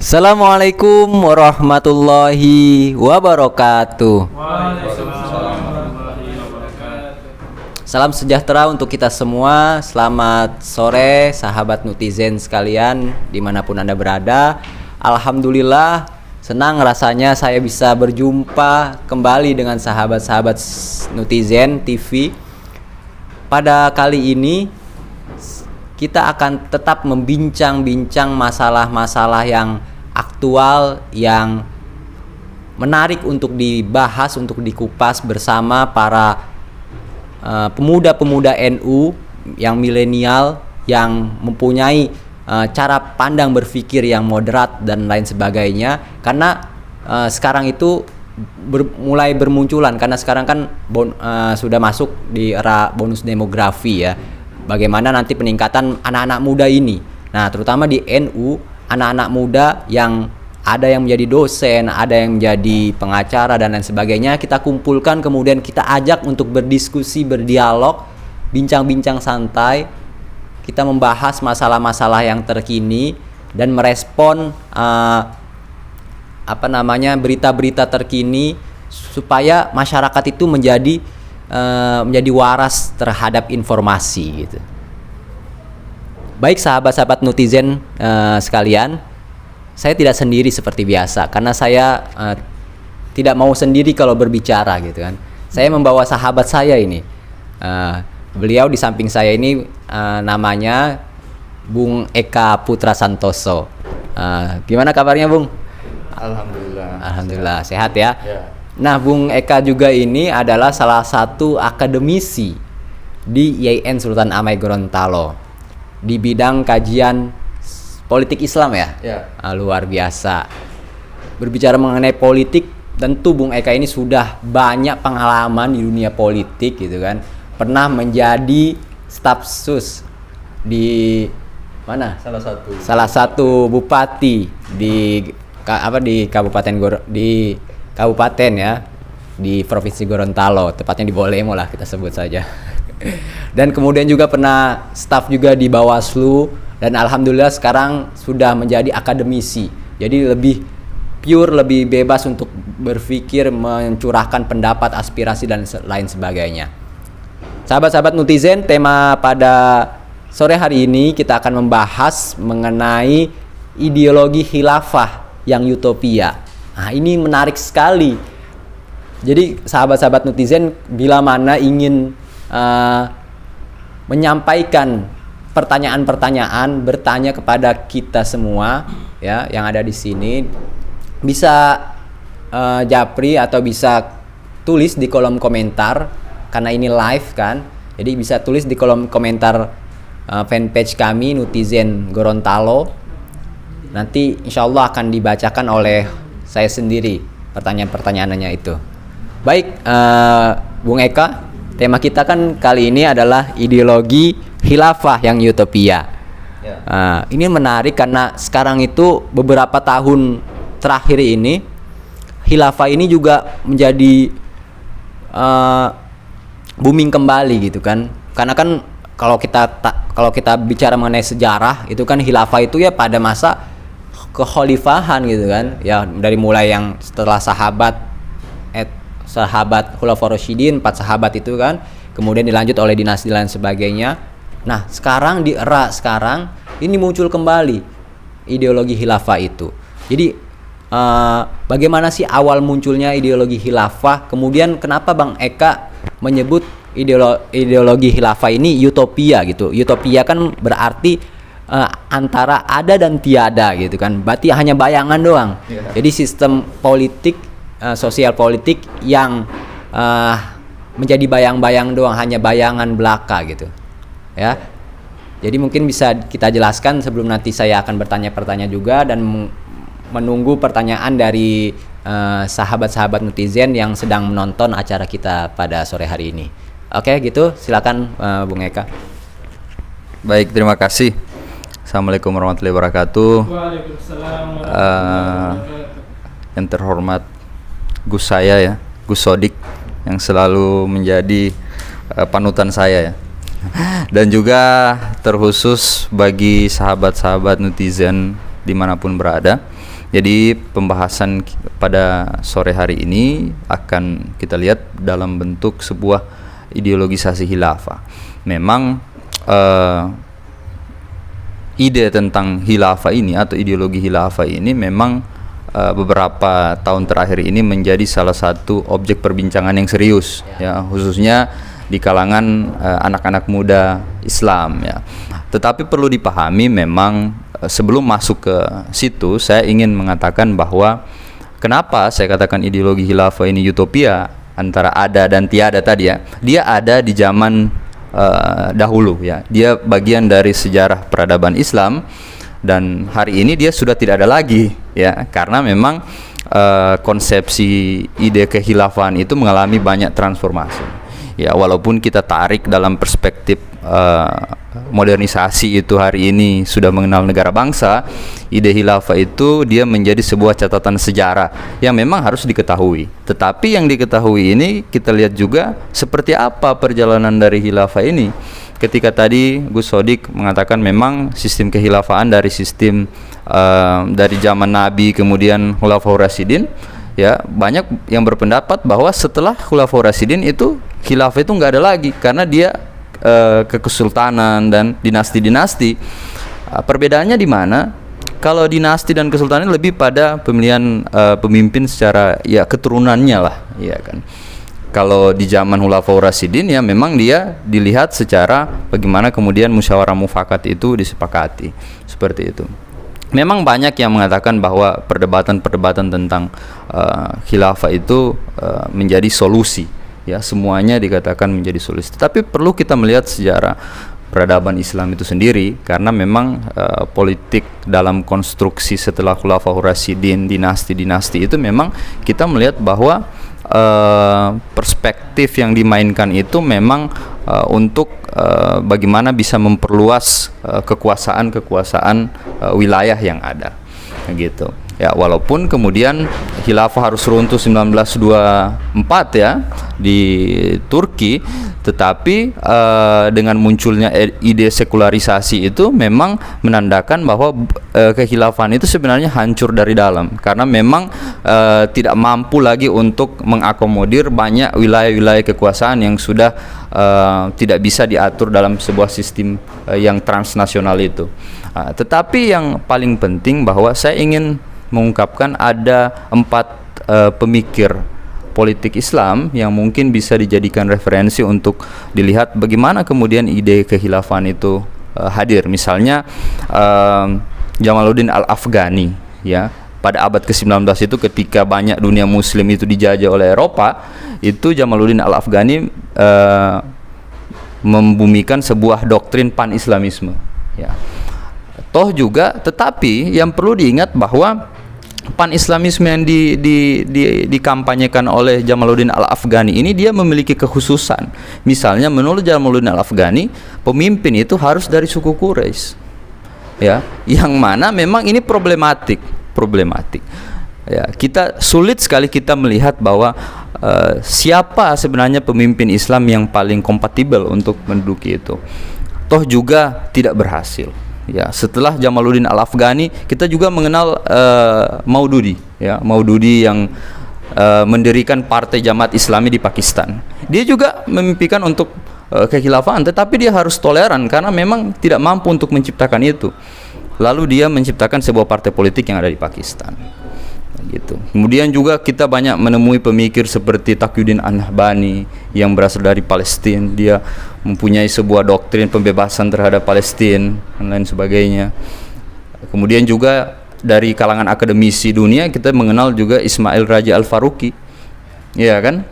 Assalamualaikum warahmatullahi wabarakatuh. Salam sejahtera untuk kita semua. Selamat sore sahabat netizen sekalian dimanapun Anda berada. Alhamdulillah senang rasanya saya bisa berjumpa kembali dengan sahabat-sahabat netizen TV. Pada kali ini kita akan tetap membincang-bincang masalah-masalah yang aktual, yang menarik untuk dibahas, untuk dikupas bersama para pemuda-pemuda NU yang milenial, yang mempunyai cara pandang berpikir yang moderat dan lain sebagainya. Karena sekarang itu mulai bermunculan, karena sekarang kan sudah masuk di era bonus demografi ya. Bagaimana nanti peningkatan anak-anak muda ini. Nah, terutama di NU, anak-anak muda yang ada yang menjadi dosen, ada yang menjadi pengacara dan lain sebagainya, kita kumpulkan, kemudian kita ajak untuk berdiskusi, berdialog, bincang-bincang santai. Kita membahas masalah-masalah yang terkini dan merespon berita-berita terkini supaya masyarakat itu menjadi waras terhadap informasi gitu. Baik sahabat-sahabat netizen sekalian, saya tidak sendiri seperti biasa karena saya tidak mau sendiri kalau berbicara gitu kan. Saya membawa sahabat saya ini. Beliau di samping saya ini namanya Bung Eka Putra Santoso. Gimana kabarnya, Bung? Alhamdulillah sehat ya. Nah, Bung Eka juga ini adalah salah satu akademisi di IAIN Sultan Amai Gorontalo di bidang kajian politik Islam ya. Luar biasa. Berbicara mengenai politik, tentu Bung Eka ini sudah banyak pengalaman di dunia politik gitu kan. Pernah menjadi staf sus di mana? Salah satu bupati di kabupaten ya, di Provinsi Gorontalo, tepatnya di Bolemo lah kita sebut saja. Dan kemudian juga pernah staf juga di Bawaslu, dan alhamdulillah sekarang sudah menjadi akademisi. Jadi lebih pure, lebih bebas untuk berpikir, mencurahkan pendapat, aspirasi dan lain sebagainya. Sahabat-sahabat netizen, tema pada sore hari ini kita akan membahas mengenai ideologi khilafah yang utopia. Nah, ini menarik sekali. Jadi sahabat-sahabat netizen, bila mana ingin menyampaikan pertanyaan-pertanyaan, bertanya kepada kita semua ya yang ada di sini, bisa japri atau bisa tulis di kolom komentar karena ini live kan. Jadi bisa tulis di kolom komentar fanpage kami Netizen Gorontalo. Nanti insya Allah akan dibacakan oleh saya sendiri pertanyaan-pertanyaannya itu. Baik, Bung Eka, tema kita kan kali ini adalah ideologi khilafah yang utopia. Ini menarik karena sekarang itu beberapa tahun terakhir ini khilafah ini juga menjadi booming kembali gitu kan. Karena kan kalau kita bicara mengenai sejarah, itu kan khilafah itu ya pada masa kekhalifahan gitu kan ya, dari mulai yang setelah sahabat Khulafaur Rasyidin, 4 sahabat itu kan, kemudian dilanjut oleh dinasti lain sebagainya. Nah, sekarang di era sekarang ini muncul kembali ideologi khilafah itu. Jadi bagaimana sih awal munculnya ideologi khilafah, kemudian kenapa Bang Eka menyebut ideologi khilafah ini utopia gitu. Utopia kan berarti antara ada dan tiada gitu kan, berarti hanya bayangan doang. Jadi sistem politik, sosial politik yang menjadi bayang-bayang doang, hanya bayangan belaka gitu ya. Jadi mungkin bisa kita jelaskan sebelum nanti saya akan bertanya-pertanya juga dan menunggu pertanyaan dari sahabat-sahabat netizen yang sedang menonton acara kita pada sore hari ini. Oke gitu, silakan Bung Eka. Baik, terima kasih. Assalamualaikum warahmatullahi wabarakatuh. Waalaikumsalam. Yang terhormat Gus saya ya, Gus Sodik, yang selalu menjadi panutan saya ya. Dan juga terkhusus bagi sahabat-sahabat netizen dimanapun berada. Jadi pembahasan pada sore hari ini akan kita lihat dalam bentuk sebuah ideologisasi khilafah. Memang ide tentang khilafah ini atau ideologi khilafah ini memang beberapa tahun terakhir ini menjadi salah satu objek perbincangan yang serius, ya, khususnya di kalangan anak-anak muda Islam, ya. Tetapi perlu dipahami memang sebelum masuk ke situ, saya ingin mengatakan bahwa kenapa saya katakan ideologi khilafah ini utopia antara ada dan tiada tadi, ya. Dia ada di zaman dahulu, ya. Dia bagian dari sejarah peradaban Islam dan hari ini dia sudah tidak ada lagi, ya, karena memang konsepsi ide kekhilafahan itu mengalami banyak transformasi. Ya, walaupun kita tarik dalam perspektif modernisasi itu hari ini sudah mengenal negara bangsa, ide khilafah itu dia menjadi sebuah catatan sejarah yang memang harus diketahui. Tetapi yang diketahui ini kita lihat juga seperti apa perjalanan dari khilafah ini. Ketika tadi Gus Sodik mengatakan memang sistem kekhilafaan dari sistem dari zaman Nabi kemudian Khulafaur Rasyidin, ya, banyak yang berpendapat bahwa setelah Khulafaur Rasyidin itu khilafah itu nggak ada lagi karena dia ke kesultanan dan dinasti-dinasti. Perbedaannya di mana? Kalau dinasti dan kesultanan lebih pada pemilihan pemimpin secara, ya, keturunannya lah, ya kan. Kalau di zaman Khulafaur Rasyidin, ya, memang dia dilihat secara bagaimana kemudian musyawarah mufakat itu disepakati, seperti itu. Memang banyak yang mengatakan bahwa perdebatan-perdebatan tentang khilafah itu menjadi solusi, ya, semuanya dikatakan menjadi solusi. Tapi perlu kita melihat sejarah peradaban Islam itu sendiri, karena memang politik dalam konstruksi setelah Khulafaur Rasyidin, dinasti-dinasti itu memang kita melihat bahwa perspektif yang dimainkan itu memang untuk bagaimana bisa memperluas kekuasaan wilayah yang ada, gitu. Ya, walaupun kemudian khilafah harus runtuh 1924, ya, di Turki, tetapi dengan munculnya ide sekularisasi itu memang menandakan bahwa kekhilafahan itu sebenarnya hancur dari dalam karena memang tidak mampu lagi untuk mengakomodir banyak wilayah-wilayah kekuasaan yang sudah tidak bisa diatur dalam sebuah sistem yang transnasional itu. Tetapi yang paling penting bahwa saya ingin mengungkapkan ada 4 pemikir politik Islam yang mungkin bisa dijadikan referensi untuk dilihat bagaimana kemudian ide kekhilafahan itu hadir. Misalnya Jamaluddin Al-Afghani, ya, pada abad ke-19 itu ketika banyak dunia muslim itu dijajah oleh Eropa, itu Jamaluddin Al-Afghani membumikan sebuah doktrin pan-islamisme, ya. Toh juga, tetapi yang perlu diingat bahwa pan-islamisme yang dikampanyekan oleh Jamaluddin Al-Afghani ini dia memiliki kekhususan. Misalnya menurut Jamaluddin Al-Afghani, pemimpin itu harus dari suku Quraisy, ya, yang mana memang ini problematik. Ya, kita sulit sekali kita melihat bahwa siapa sebenarnya pemimpin Islam yang paling kompatibel untuk menduduki itu. Toh juga tidak berhasil. Ya, setelah Jamaluddin Al-Afghani kita juga mengenal Maududi, ya, Maududi yang mendirikan Partai Jamaat Islami di Pakistan. Dia juga memimpikan untuk kekhilafahan, tetapi dia harus toleran karena memang tidak mampu untuk menciptakan itu. Lalu dia menciptakan sebuah partai politik yang ada di Pakistan, gitu. Kemudian juga kita banyak menemui pemikir seperti Taqiyuddin An-Nahbani yang berasal dari Palestina. Dia mempunyai sebuah doktrin pembebasan terhadap Palestina dan lain sebagainya. Kemudian juga dari kalangan akademisi dunia kita mengenal juga Ismail Raja Al-Faruqi, ya kan.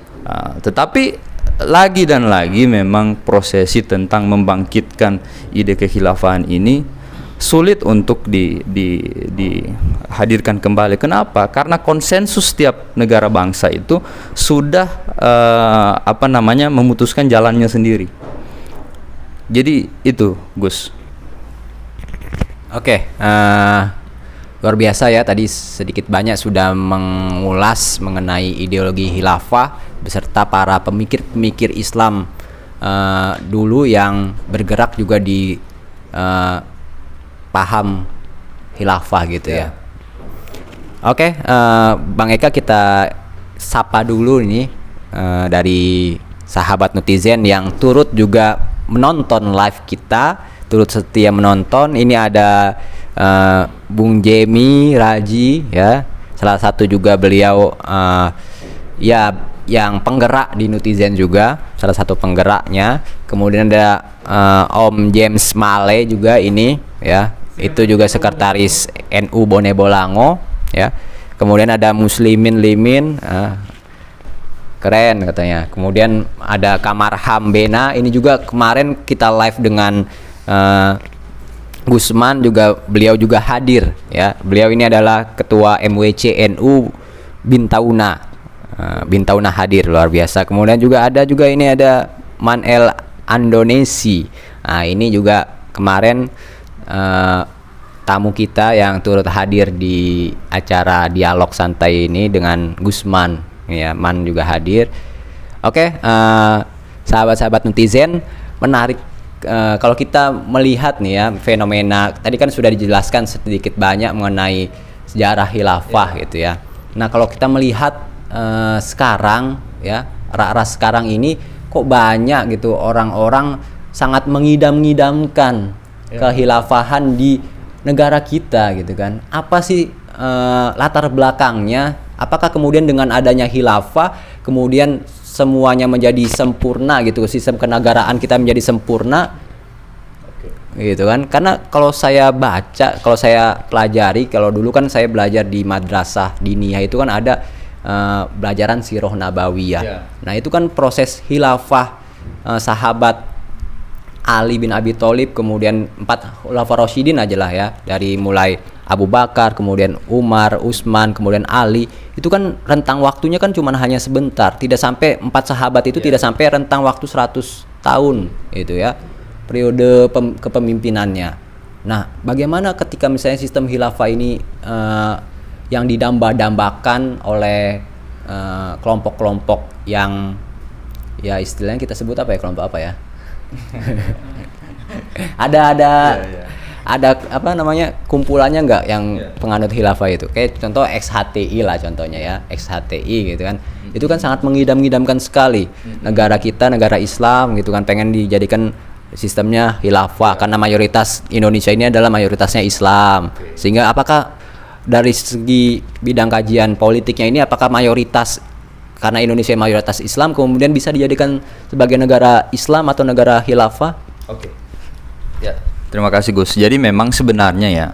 Tetapi lagi dan lagi memang prosesi tentang membangkitkan ide kekhilafahan ini sulit untuk dihadirkan kembali. Kenapa? Karena konsensus setiap negara bangsa itu sudah memutuskan jalannya sendiri. Jadi itu, Gus. Oke, luar biasa ya, tadi sedikit banyak sudah mengulas mengenai ideologi khilafah beserta para pemikir-pemikir Islam dulu yang bergerak juga di paham khilafah gitu, ya. Oke, Bang Eka, kita sapa dulu ini dari sahabat netizen yang turut juga menonton live kita, turut setia menonton. Ini ada Bung Jemi Raji, ya, salah satu juga beliau ya yang penggerak di netizen juga, salah satu penggeraknya. Kemudian ada Om James Male juga ini, ya, itu juga sekretaris NU Bone Bolango, ya. Kemudian ada Muslimin Limin, keren katanya. Kemudian ada Kamar Hambena, ini juga kemarin kita live dengan Gusman juga, beliau juga hadir, ya. Beliau ini adalah ketua MWC NU Bintauna. Bintauna hadir, luar biasa. Kemudian juga ini ada Manel Andonesi. Nah, ini juga kemarin tamu kita yang turut hadir di acara dialog santai ini dengan Gusman, ya. Man juga hadir. Oke, sahabat-sahabat netizen, menarik kalau kita melihat nih, ya, fenomena tadi kan sudah dijelaskan sedikit banyak mengenai sejarah khilafah, gitu ya. Nah, kalau kita melihat sekarang, ya, ras sekarang ini kok banyak gitu orang-orang sangat mengidam-ngidamkan kehilafahan di negara kita, gitu kan. Apa sih latar belakangnya? Apakah kemudian dengan adanya khilafah kemudian semuanya menjadi sempurna, gitu, sistem kenegaraan kita menjadi sempurna, gitu kan? Karena kalau saya baca, kalau saya pelajari, kalau dulu kan saya belajar di madrasah diniyah, itu kan ada belajaran Sirah Nabawiyah. Nah, itu kan proses khilafah sahabat Ali bin Abi Thalib, kemudian 4 Khulafaur Rasyidin aja lah, ya, dari mulai Abu Bakar, kemudian Umar, Utsman, kemudian Ali. Itu kan rentang waktunya kan cuma hanya sebentar, tidak sampai 4 sahabat itu tidak sampai rentang waktu 100 tahun, gitu ya, periode kepemimpinannya. Nah, bagaimana ketika misalnya sistem khilafah ini yang didamba-dambakan oleh kelompok-kelompok yang, ya, istilahnya kita sebut apa ya, kelompok apa ya? ada apa namanya, kumpulannya nggak yang penganut khilafah itu, kayak contoh XHTI lah contohnya, ya, XHTI, gitu kan. Itu kan sangat mengidam-idamkan sekali negara kita, negara Islam, gitu kan, pengen dijadikan sistemnya khilafah karena mayoritas Indonesia ini adalah mayoritasnya Islam. Sehingga apakah dari segi bidang kajian politiknya ini, apakah mayoritas, karena Indonesia mayoritas Islam, kemudian bisa dijadikan sebagai negara Islam atau negara khilafah? Oke. Ya, terima kasih Gus. Jadi memang sebenarnya, ya,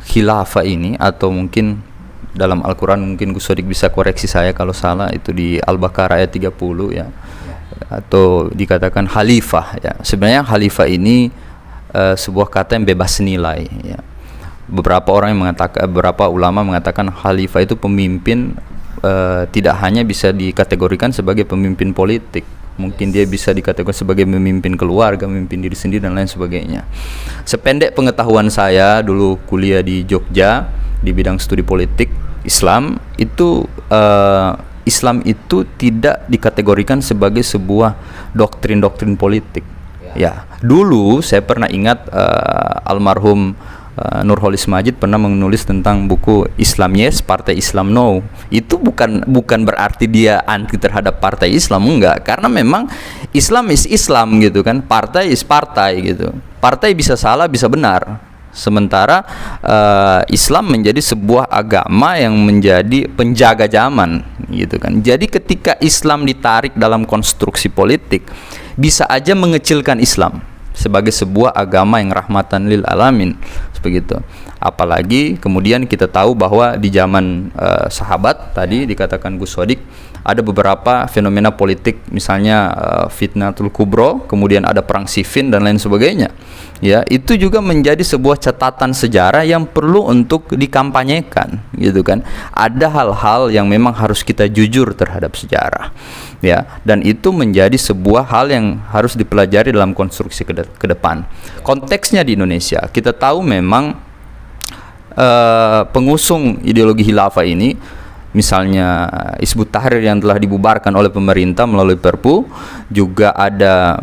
khilafah ini, atau mungkin dalam Al-Quran, mungkin Gus Sodik bisa koreksi saya kalau salah, itu di Al-Baqarah ayat 30, ya, atau dikatakan khalifah, ya. Sebenarnya khalifah ini sebuah kata yang bebas nilai, ya. Beberapa ulama mengatakan khalifah itu pemimpin, tidak hanya bisa dikategorikan sebagai pemimpin politik, mungkin dia bisa dikategorikan sebagai pemimpin keluarga, memimpin diri sendiri, dan lain sebagainya. Sependek pengetahuan saya dulu kuliah di Jogja di bidang studi politik Islam, itu Islam itu tidak dikategorikan sebagai sebuah doktrin-doktrin politik. Ya, dulu saya pernah ingat almarhum Nurholis Majid pernah menulis tentang buku Islam Yes, Partai Islam No. Itu bukan berarti dia anti terhadap partai Islam, enggak, karena memang Islam is Islam, gitu kan, partai is partai, gitu. Partai bisa salah, bisa benar. Sementara Islam menjadi sebuah agama yang menjadi penjaga zaman, gitu kan. Jadi ketika Islam ditarik dalam konstruksi politik, bisa aja mengecilkan Islam sebagai sebuah agama yang rahmatan lil alamin, begitu. Apalagi kemudian kita tahu bahwa di zaman sahabat tadi dikatakan Gus Sodik, ada beberapa fenomena politik, misalnya Fitnatul Kubro, kemudian ada perang Siffin dan lain sebagainya. Ya, itu juga menjadi sebuah catatan sejarah yang perlu untuk dikampanyekan, gitu kan. Ada hal-hal yang memang harus kita jujur terhadap sejarah, ya, dan itu menjadi sebuah hal yang harus dipelajari dalam konstruksi ke depan. Konteksnya di Indonesia, kita tahu memang pengusung ideologi khilafah ini, misalnya Hizbut Tahrir yang telah dibubarkan oleh pemerintah melalui Perpu, juga ada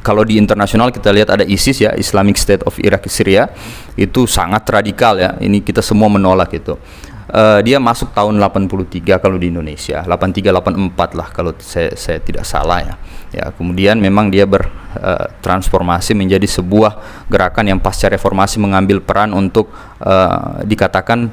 kalau di internasional kita lihat ada ISIS ya, Islamic State of Iraq Syria, itu sangat radikal ya. Ini kita semua menolak itu. Dia masuk tahun 83 kalau di Indonesia, 83 84 lah kalau saya tidak salah ya. Ya, kemudian memang dia bertransformasi menjadi sebuah gerakan yang pasca reformasi mengambil peran untuk dikatakan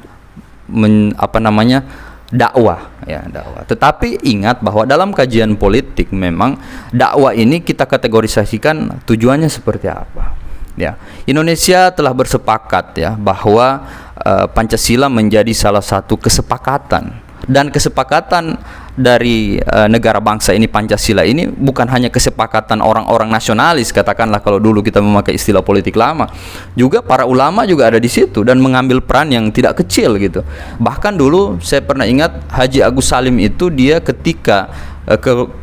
dakwah ya, dakwah. Tetapi ingat bahwa dalam kajian politik memang dakwah ini kita kategorisasikan tujuannya seperti apa. Ya, Indonesia telah bersepakat ya bahwa Pancasila menjadi salah satu kesepakatan, dan kesepakatan dari negara bangsa ini, Pancasila ini bukan hanya kesepakatan orang-orang nasionalis, katakanlah kalau dulu kita memakai istilah politik lama, juga para ulama juga ada di situ dan mengambil peran yang tidak kecil gitu. Bahkan dulu saya pernah ingat Haji Agus Salim itu, dia ketika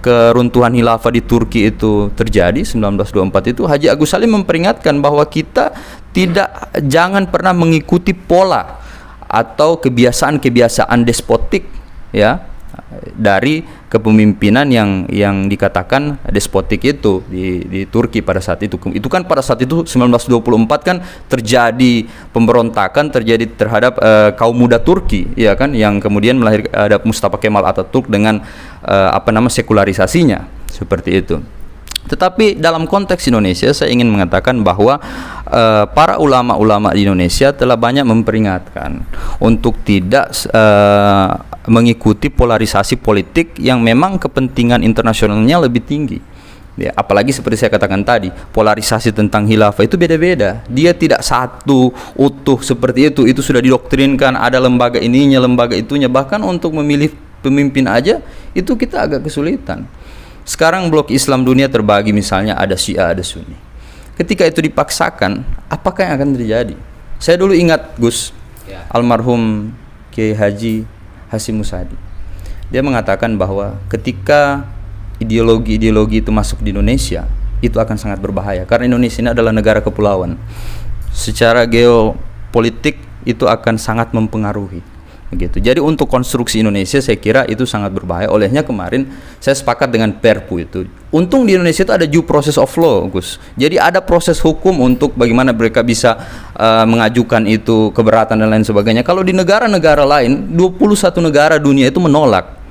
keruntuhan khilafah di Turki itu terjadi 1924 itu, Haji Agus Salim memperingatkan bahwa kita jangan pernah mengikuti pola atau kebiasaan-kebiasaan despotik ya, dari kepemimpinan yang dikatakan despotik itu di Turki pada saat itu. Itu kan pada saat itu 1924 kan terjadi pemberontakan terjadi terhadap kaum muda Turki ya kan, yang kemudian melahirkan ada Mustafa Kemal Atatürk dengan sekularisasinya seperti itu. Tetapi dalam konteks Indonesia saya ingin mengatakan bahwa para ulama-ulama di Indonesia telah banyak memperingatkan untuk tidak mengikuti polarisasi politik yang memang kepentingan internasionalnya lebih tinggi. Ya, apalagi seperti saya katakan tadi, polarisasi tentang khilafah itu beda-beda. Dia tidak satu utuh seperti itu. Itu sudah didoktrinkan, ada lembaga ininya, lembaga itunya. Bahkan untuk memilih pemimpin aja itu kita agak kesulitan. Sekarang blok Islam dunia terbagi, misalnya ada Syiah, ada Sunni. Ketika itu dipaksakan, apakah yang akan terjadi? Saya dulu ingat Gus, almarhum Kiai Haji Hasyim Musadi. Dia mengatakan bahwa ketika ideologi-ideologi itu masuk di Indonesia, itu akan sangat berbahaya. Karena Indonesia ini adalah negara kepulauan. Secara geopolitik itu akan sangat mempengaruhi. Begitu. Jadi untuk konstruksi Indonesia saya kira itu sangat berbahaya. Olehnya kemarin saya sepakat dengan Perpu itu. Untung di Indonesia itu ada due process of law, Gus. Jadi ada proses hukum untuk bagaimana mereka bisa mengajukan itu keberatan dan lain sebagainya. Kalau di negara-negara lain, 21 negara dunia itu menolak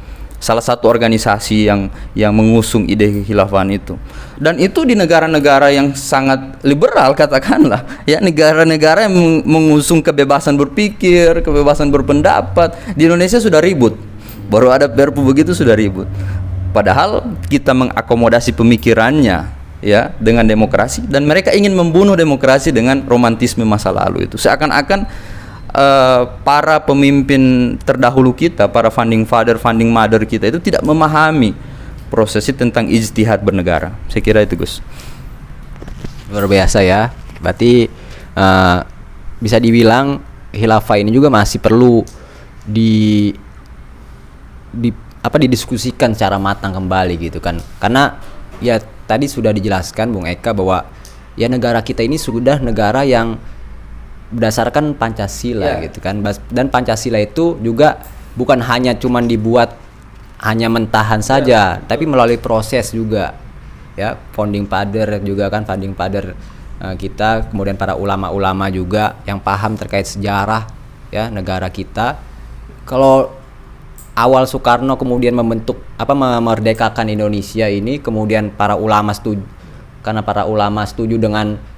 salah satu organisasi yang mengusung ide khilafah itu. Dan itu di negara-negara yang sangat liberal katakanlah, ya, negara-negara yang mengusung kebebasan berpikir, kebebasan berpendapat. Di Indonesia sudah ribut. Baru ada Perpu begitu sudah ribut. Padahal kita mengakomodasi pemikirannya ya dengan demokrasi, dan mereka ingin membunuh demokrasi dengan romantisme masa lalu itu. Seakan-akan para pemimpin terdahulu kita, para founding father, founding mother kita itu tidak memahami prosesnya tentang ijtihad bernegara. Saya kira itu, Gus. Luar biasa ya. Berarti bisa dibilang khilafah ini juga masih perlu didiskusikan secara matang kembali gitu kan. Karena ya tadi sudah dijelaskan Bung Eka bahwa ya negara kita ini sudah negara yang berdasarkan Pancasila gitu kan, dan Pancasila itu juga bukan hanya cuman dibuat hanya mentahan saja, tapi melalui proses juga ya, founding father juga kan, founding father kita, kemudian para ulama-ulama juga yang paham terkait sejarah ya negara kita. Kalau awal Soekarno kemudian memerdekakan Indonesia ini, kemudian para ulama setuju, karena para ulama setuju dengan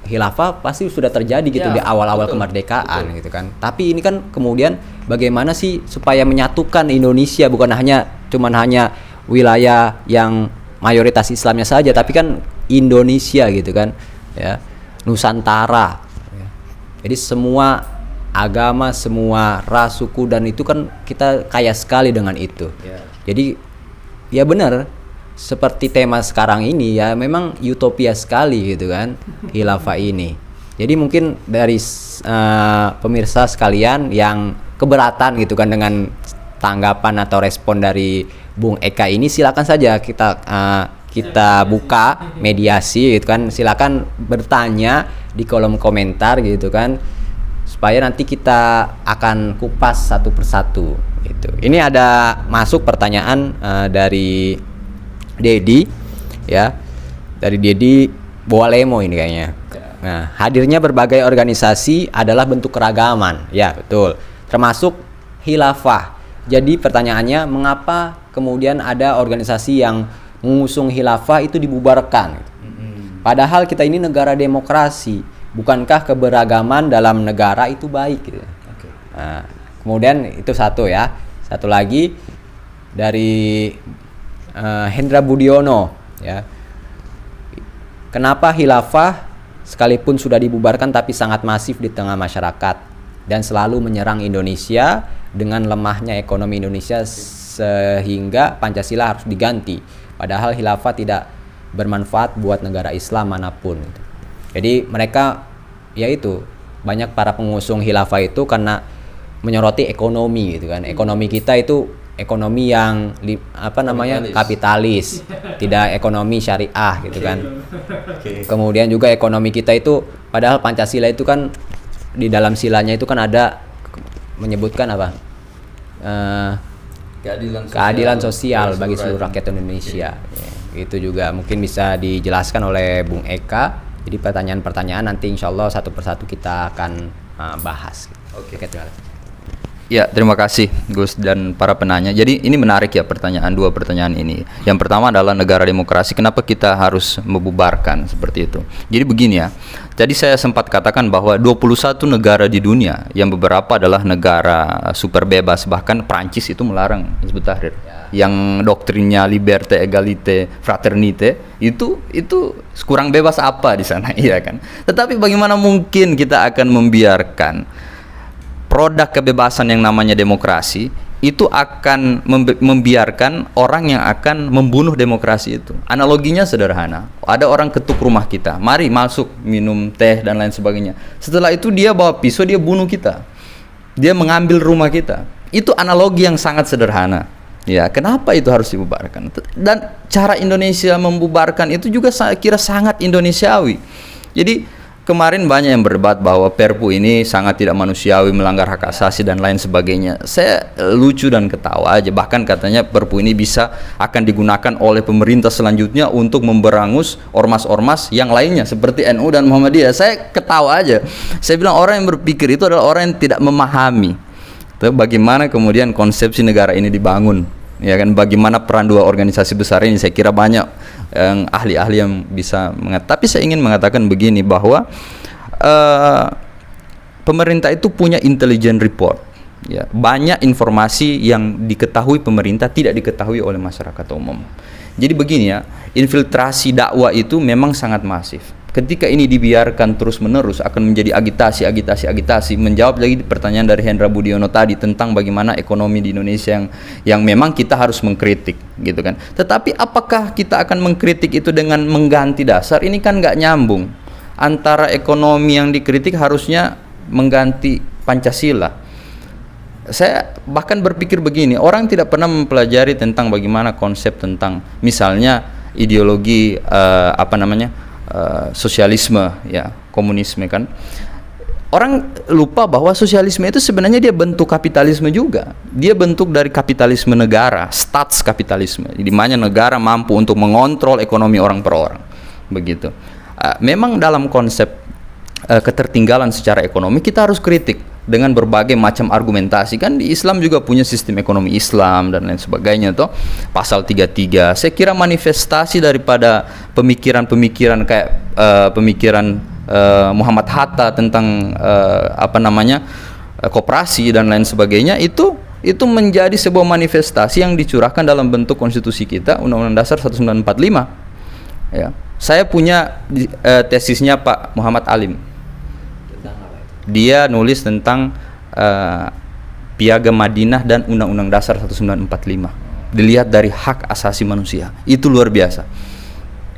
khilafah pasti sudah terjadi gitu ya, di awal-awal kemerdekaan gitu kan. Tapi ini kan kemudian bagaimana sih supaya menyatukan Indonesia, bukan hanya wilayah yang mayoritas Islamnya saja, tapi kan Indonesia gitu kan ya, Nusantara ya. Jadi semua agama, semua ras, suku, dan itu kan kita kaya sekali dengan itu ya. Jadi ya benar, seperti tema sekarang ini ya memang utopia sekali gitu kan khilafah ini. Jadi mungkin dari pemirsa sekalian yang keberatan gitu kan dengan tanggapan atau respon dari Bung Eka ini, silakan saja kita buka mediasi gitu kan. Silakan bertanya di kolom komentar gitu kan, supaya nanti kita akan kupas satu persatu gitu. Ini ada masuk pertanyaan dari Dedi ya. Dari Dedi Boalemo ini kayaknya. Nah, hadirnya berbagai organisasi adalah bentuk keragaman. Ya, betul. Termasuk khilafah. Jadi pertanyaannya, mengapa kemudian ada organisasi yang mengusung khilafah itu dibubarkan? Padahal kita ini negara demokrasi. Bukankah keberagaman dalam negara itu baik gitu? Nah, kemudian itu satu ya. Satu lagi dari Hendra Budiono ya. Kenapa khilafah sekalipun sudah dibubarkan tapi sangat masif di tengah masyarakat dan selalu menyerang Indonesia dengan lemahnya ekonomi Indonesia sehingga Pancasila harus diganti. Padahal khilafah tidak bermanfaat buat negara Islam manapun. Jadi mereka yaitu banyak para pengusung khilafah itu karena menyoroti ekonomi gitu kan. Ekonomi kita itu ekonomi yang kapitalis, tidak ekonomi syariah gitu kan. Kemudian juga ekonomi kita itu padahal Pancasila itu kan di dalam silanya itu kan ada menyebutkan apa? Keadilan sosial bagi seluruh rakyat Indonesia. Ya, itu juga mungkin bisa dijelaskan oleh Bung Eka. Jadi pertanyaan-pertanyaan nanti insya Allah satu persatu kita akan bahas. Oke, terima kasih. Ya, terima kasih Gus dan para penanya. Jadi ini menarik ya dua pertanyaan ini. Yang pertama adalah negara demokrasi, kenapa kita harus membubarkan seperti itu. Jadi begini ya, tadi saya sempat katakan bahwa 21 negara di dunia yang beberapa adalah negara super bebas, bahkan Prancis itu melarang Hizbut Tahrir. Yang doktrinnya liberté, égalité, fraternité itu kurang bebas apa di sana, iya kan? Tetapi bagaimana mungkin kita akan membiarkan produk kebebasan yang namanya demokrasi itu akan membiarkan orang yang akan membunuh demokrasi itu. Analoginya sederhana, ada orang ketuk rumah kita, mari masuk minum teh dan lain sebagainya. Setelah itu dia bawa pisau, dia bunuh kita, dia mengambil rumah kita. Itu analogi yang sangat sederhana. Ya, kenapa itu harus dibubarkan? Dan cara Indonesia membubarkan itu juga saya kira sangat Indonesiawi. Jadi kemarin banyak yang berdebat bahwa Perpu ini sangat tidak manusiawi, melanggar hak asasi dan lain sebagainya. Saya lucu dan ketawa aja. Bahkan katanya Perpu ini akan digunakan oleh pemerintah selanjutnya untuk memberangus ormas-ormas yang lainnya seperti NU dan Muhammadiyah. Saya ketawa aja. Saya bilang orang yang berpikir itu adalah orang yang tidak memahami bagaimana kemudian konsepsi negara ini dibangun. Ya kan, bagaimana peran dua organisasi besar ini. Saya kira banyak yang ahli-ahli yang bisa mengatakan. Tapi saya ingin mengatakan begini, bahwa pemerintah itu punya intelligence report. Ya, banyak informasi yang diketahui pemerintah tidak diketahui oleh masyarakat umum. Jadi begini ya, infiltrasi dakwah itu memang sangat masif. Ketika ini dibiarkan terus-menerus akan menjadi agitasi. Menjawab lagi pertanyaan dari Hendra Budiono tadi tentang bagaimana ekonomi di Indonesia yang memang kita harus mengkritik, gitu kan. Tetapi apakah kita akan mengkritik itu dengan mengganti dasar? Ini kan nggak nyambung. Antara ekonomi yang dikritik harusnya mengganti Pancasila. Saya bahkan berpikir begini, orang tidak pernah mempelajari tentang bagaimana konsep tentang misalnya ideologi sosialisme, ya, komunisme kan. Orang lupa bahwa sosialisme itu sebenarnya dia bentuk kapitalisme juga. Dia bentuk dari kapitalisme negara, kapitalisme, di mana negara mampu untuk mengontrol ekonomi orang per orang. Begitu. Memang dalam konsep ketertinggalan secara ekonomi kita harus kritik dengan berbagai macam argumentasi. Kan di Islam juga punya sistem ekonomi Islam dan lain sebagainya toh. Pasal 33 saya kira manifestasi daripada pemikiran-pemikiran kayak pemikiran Muhammad Hatta tentang koperasi dan lain sebagainya, itu menjadi sebuah manifestasi yang dicurahkan dalam bentuk konstitusi kita, Undang-Undang Dasar 1945. Ya. Saya punya tesisnya Pak Muhammad Alim. Dia nulis tentang Piagam Madinah dan Undang-Undang Dasar 1945. Dilihat dari hak asasi manusia, itu luar biasa.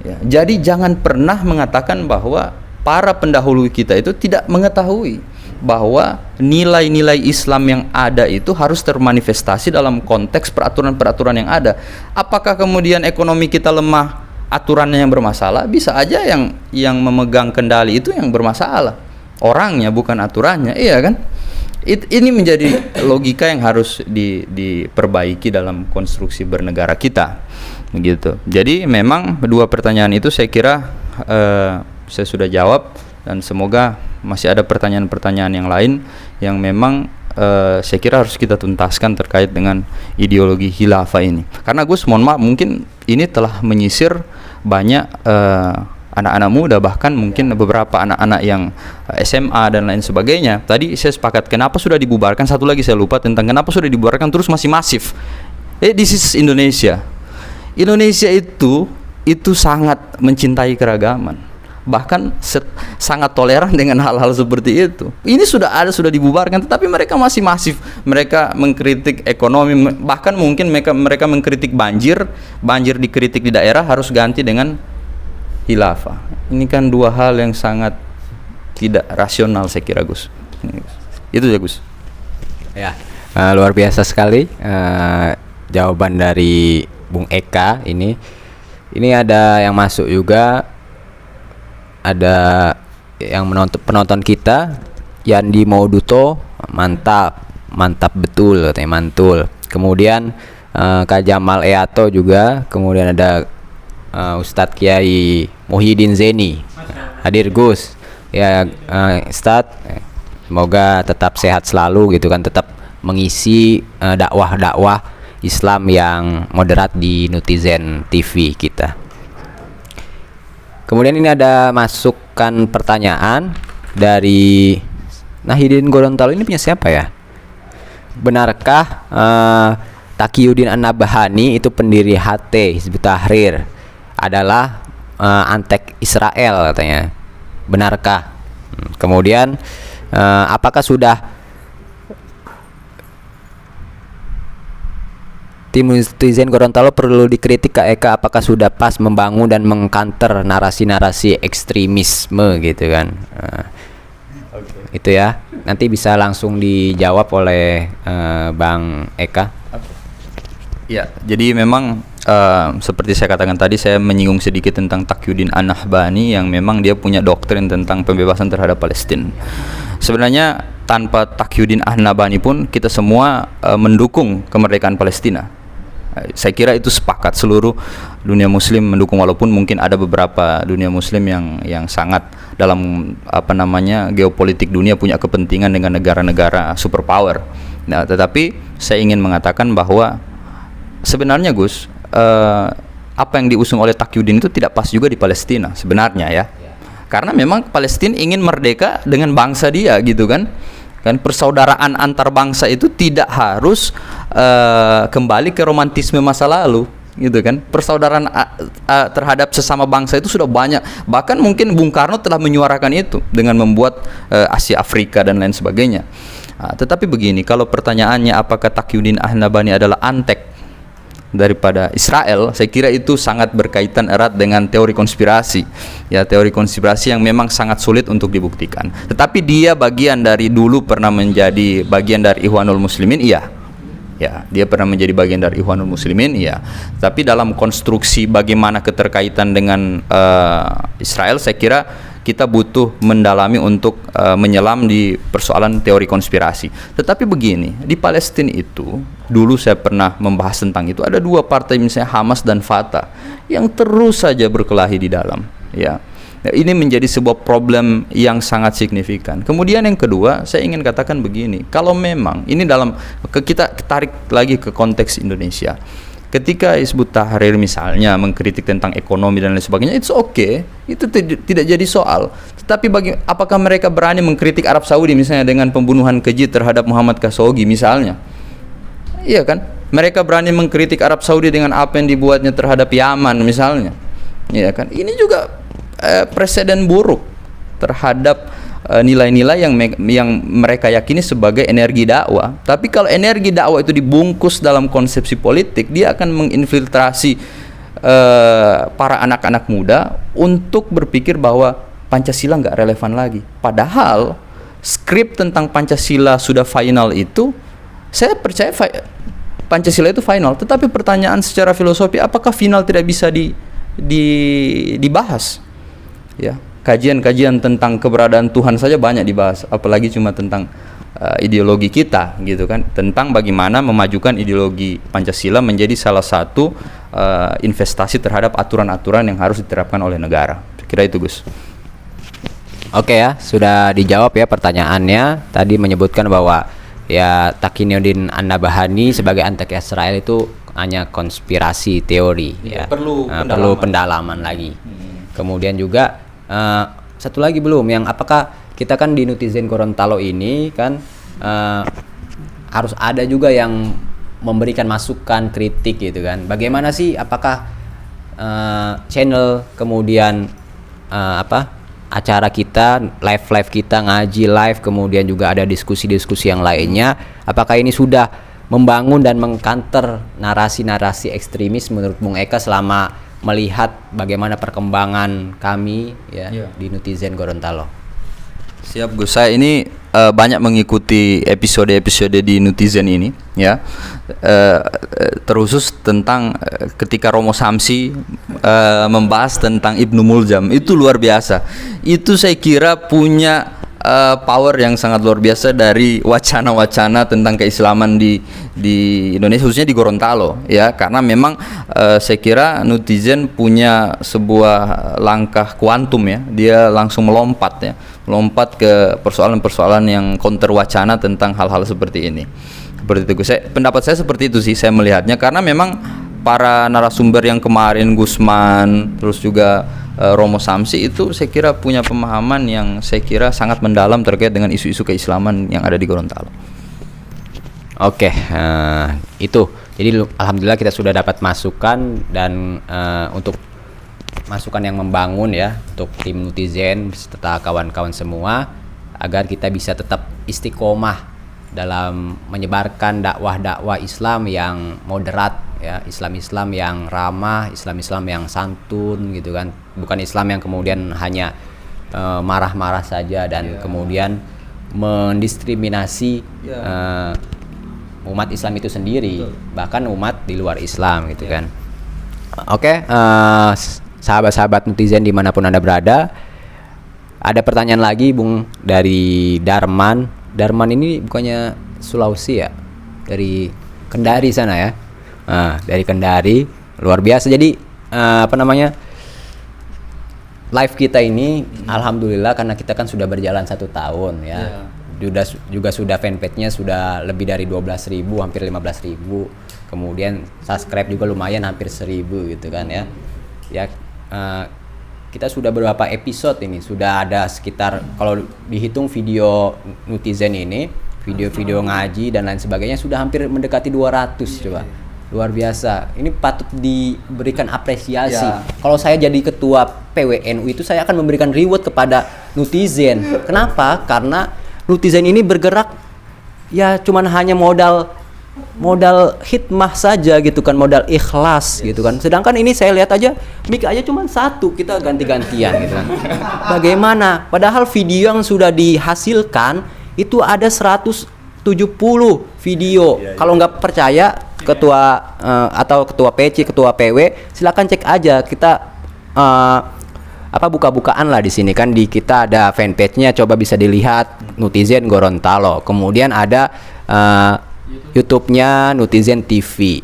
Ya, jadi jangan pernah mengatakan bahwa para pendahulu kita itu tidak mengetahui bahwa nilai-nilai Islam yang ada itu harus termanifestasi dalam konteks peraturan-peraturan yang ada. Apakah kemudian ekonomi kita lemah, aturannya yang bermasalah? Bisa aja yang memegang kendali itu yang bermasalah, orangnya bukan aturannya, iya kan? Ini menjadi logika yang harus diperbaiki dalam konstruksi bernegara kita. begitu. Jadi memang dua pertanyaan itu saya kira saya sudah jawab, dan semoga masih ada pertanyaan-pertanyaan yang lain yang memang saya kira harus kita tuntaskan terkait dengan ideologi khilafah ini. Karena Gus, mohon maaf, mungkin ini telah menyisir banyak anak-anak muda, bahkan mungkin beberapa anak-anak yang SMA dan lain sebagainya. Tadi saya sepakat, kenapa sudah dibubarkan, satu lagi saya lupa tentang kenapa sudah dibubarkan terus masih masif. This is Indonesia. Indonesia itu sangat mencintai keragaman, bahkan sangat toleran dengan hal-hal seperti itu. Ini sudah dibubarkan, tetapi mereka masih masif. Mereka mengkritik ekonomi, bahkan mungkin mereka mengkritik banjir dikritik di daerah harus ganti dengan khilafah. Ini kan dua hal yang sangat tidak rasional saya kira, Gus. Itu ya, Gus. Ya, luar biasa sekali jawaban dari Bung Eka ini. Ini ada yang masuk juga, ada yang penonton kita, Yandi Mauduto, mantap betul katanya, mantul. Kemudian Kak Jamal Eato juga, kemudian ada Ustadz Kiai Muhyiddin Zeni, hadir Gus. Ya, Ustadz, semoga tetap sehat selalu gitu kan, tetap mengisi dakwah Islam yang moderat di Netizen TV kita. Kemudian ini ada masukan pertanyaan dari Nahidin Gorontalo, ini punya siapa ya? Benarkah Taqiyuddin An-Nabhani itu pendiri HT Hizbut Tahrir adalah antek Israel katanya? Benarkah? Kemudian apakah sudah tim Netizen Gorontalo perlu dikritik Kak Eka, apakah sudah pas membangun dan mengkanter narasi-narasi ekstremisme gitu kan? Itu ya, nanti bisa langsung dijawab oleh Bang Eka. Ya, jadi memang seperti saya katakan tadi, saya menyinggung sedikit tentang Taqiyuddin An-Nabhani yang memang dia punya doktrin tentang pembebasan terhadap Palestina. Sebenarnya tanpa Taqiyuddin An-Nabhani pun kita semua mendukung kemerdekaan Palestina. Saya kira itu sepakat, seluruh dunia muslim mendukung, walaupun mungkin ada beberapa dunia muslim yang sangat dalam geopolitik dunia punya kepentingan dengan negara-negara superpower. Nah, tetapi saya ingin mengatakan bahwa sebenarnya Gus, apa yang diusung oleh Taqiyuddin itu tidak pas juga di Palestina sebenarnya ya. Karena memang Palestina ingin merdeka dengan bangsa dia gitu kan. Persaudaraan antar bangsa itu tidak harus kembali ke romantisme masa lalu gitu kan. Persaudaraan terhadap sesama bangsa itu sudah banyak, bahkan mungkin Bung Karno telah menyuarakan itu dengan membuat Asia Afrika dan lain sebagainya. Tetapi begini, kalau pertanyaannya apakah Taqiyuddin An-Nabhani adalah antek daripada Israel, saya kira itu sangat berkaitan erat dengan teori konspirasi. Ya, teori konspirasi yang memang sangat sulit untuk dibuktikan. Tetapi dia bagian dari dulu pernah menjadi bagian dari Ikhwanul Muslimin, iya. Ya, dia pernah menjadi bagian dari Ikhwanul Muslimin, iya. Tapi dalam konstruksi bagaimana keterkaitan dengan Israel, saya kira kita butuh mendalami untuk menyelam di persoalan teori konspirasi. Tetapi begini, di Palestina itu dulu saya pernah membahas tentang itu, ada dua partai misalnya Hamas dan Fatah yang terus saja berkelahi di dalam, ya. Ini menjadi sebuah problem yang sangat signifikan. Kemudian yang kedua, saya ingin katakan begini, kalau memang ini kita tarik lagi ke konteks Indonesia. Ketika Hizbut Tahrir misalnya mengkritik tentang ekonomi dan lain sebagainya, it's okay, itu tidak jadi soal. Tetapi apakah mereka berani mengkritik Arab Saudi misalnya dengan pembunuhan keji terhadap Muhammad Khashoggi misalnya? Iya kan? Mereka berani mengkritik Arab Saudi dengan apa yang dibuatnya terhadap Yaman misalnya. Iya kan? Ini juga presiden buruk terhadap nilai-nilai yang mereka yakini sebagai energi dakwah. Tapi kalau energi dakwah itu dibungkus dalam konsepsi politik, dia akan menginfiltrasi para anak-anak muda untuk berpikir bahwa Pancasila nggak relevan lagi. Padahal skrip tentang Pancasila sudah final itu, saya percaya Pancasila itu final. Tetapi pertanyaan secara filosofi, apakah final tidak bisa dibahas? Ya. Kajian-kajian tentang keberadaan Tuhan saja banyak dibahas, apalagi cuma tentang ideologi kita gitu kan, tentang bagaimana memajukan ideologi Pancasila menjadi salah satu investasi terhadap aturan-aturan yang harus diterapkan oleh negara. Kira itu, Gus. Oke ya, sudah dijawab ya pertanyaannya. Tadi menyebutkan bahwa ya Taqiyuddin An-Nabhani sebagai antek Israel itu hanya konspirasi teori ya. Perlu pendalaman lagi. Kemudian juga satu lagi belum, yang apakah kita kan di netizen Gorontalo ini kan harus ada juga yang memberikan masukan, kritik gitu kan. Bagaimana sih, apakah channel kemudian acara kita, live kita, ngaji live, kemudian juga ada diskusi-diskusi yang lainnya, apakah ini sudah membangun dan mengcounter narasi-narasi ekstremis menurut Bung Eka selama melihat bagaimana perkembangan kami ya di netizen Gorontalo? Siap, Gus. Saya ini banyak mengikuti episode-episode di netizen ini ya, terkhusus tentang ketika Romo Samsi membahas tentang Ibnu Muljam, itu luar biasa. Itu saya kira punya power yang sangat luar biasa dari wacana-wacana tentang keislaman di Indonesia, khususnya di Gorontalo ya, karena memang saya kira netizen punya sebuah langkah kuantum ya, dia langsung melompat ke persoalan-persoalan yang counter wacana tentang hal-hal seperti ini. Seperti itu, pendapat saya seperti itu sih saya melihatnya, karena memang para narasumber yang kemarin, Gusman, terus juga Romo Samsi, itu saya kira punya pemahaman yang saya kira sangat mendalam terkait dengan isu-isu keislaman yang ada di Gorontalo. Oke, itu. Jadi alhamdulillah kita sudah dapat masukan, dan untuk masukan yang membangun ya untuk tim netizen serta kawan-kawan semua, agar kita bisa tetap istiqomah dalam menyebarkan dakwah-dakwah Islam yang moderat ya, Islam-Islam yang ramah, Islam-Islam yang santun gitu kan, bukan Islam yang kemudian hanya marah-marah saja dan kemudian mendiskriminasi umat Islam itu sendiri. Bahkan umat di luar Islam gitu kan. Oke, sahabat-sahabat netizen dimanapun Anda berada, ada pertanyaan lagi Bung dari Darman. Darman ini bukannya Sulawesi ya, dari Kendari sana ya. Dari Kendari, luar biasa. Jadi live kita ini alhamdulillah, karena kita kan sudah berjalan 1 tahun ya. Juga sudah fanpage-nya sudah lebih dari 12.000, hampir 15.000. Kemudian subscribe juga lumayan, hampir 1.000 gitu kan ya. Kita sudah beberapa episode ini, sudah ada sekitar, kalau dihitung video netizen ini, video-video ngaji dan lain sebagainya, sudah hampir mendekati 200 coba. Luar biasa. Ini patut diberikan apresiasi. Kalau saya jadi ketua PWNU itu, saya akan memberikan reward kepada netizen. Kenapa? Karena netizen ini bergerak ya cuman hanya modal hikmah saja gitu kan, modal ikhlas gitu kan. Sedangkan ini saya lihat aja mic aja cuman 1, kita ganti-gantian gitu kan. Bagaimana? Padahal video yang sudah dihasilkan itu ada 170 video. Kalau nggak percaya ketua atau ketua PC, ketua PW, silakan cek aja. Kita buka-bukaan lah di sini kan, di kita ada fanpage-nya, coba bisa dilihat netizen Gorontalo. Kemudian ada YouTube-nya Netizen TV.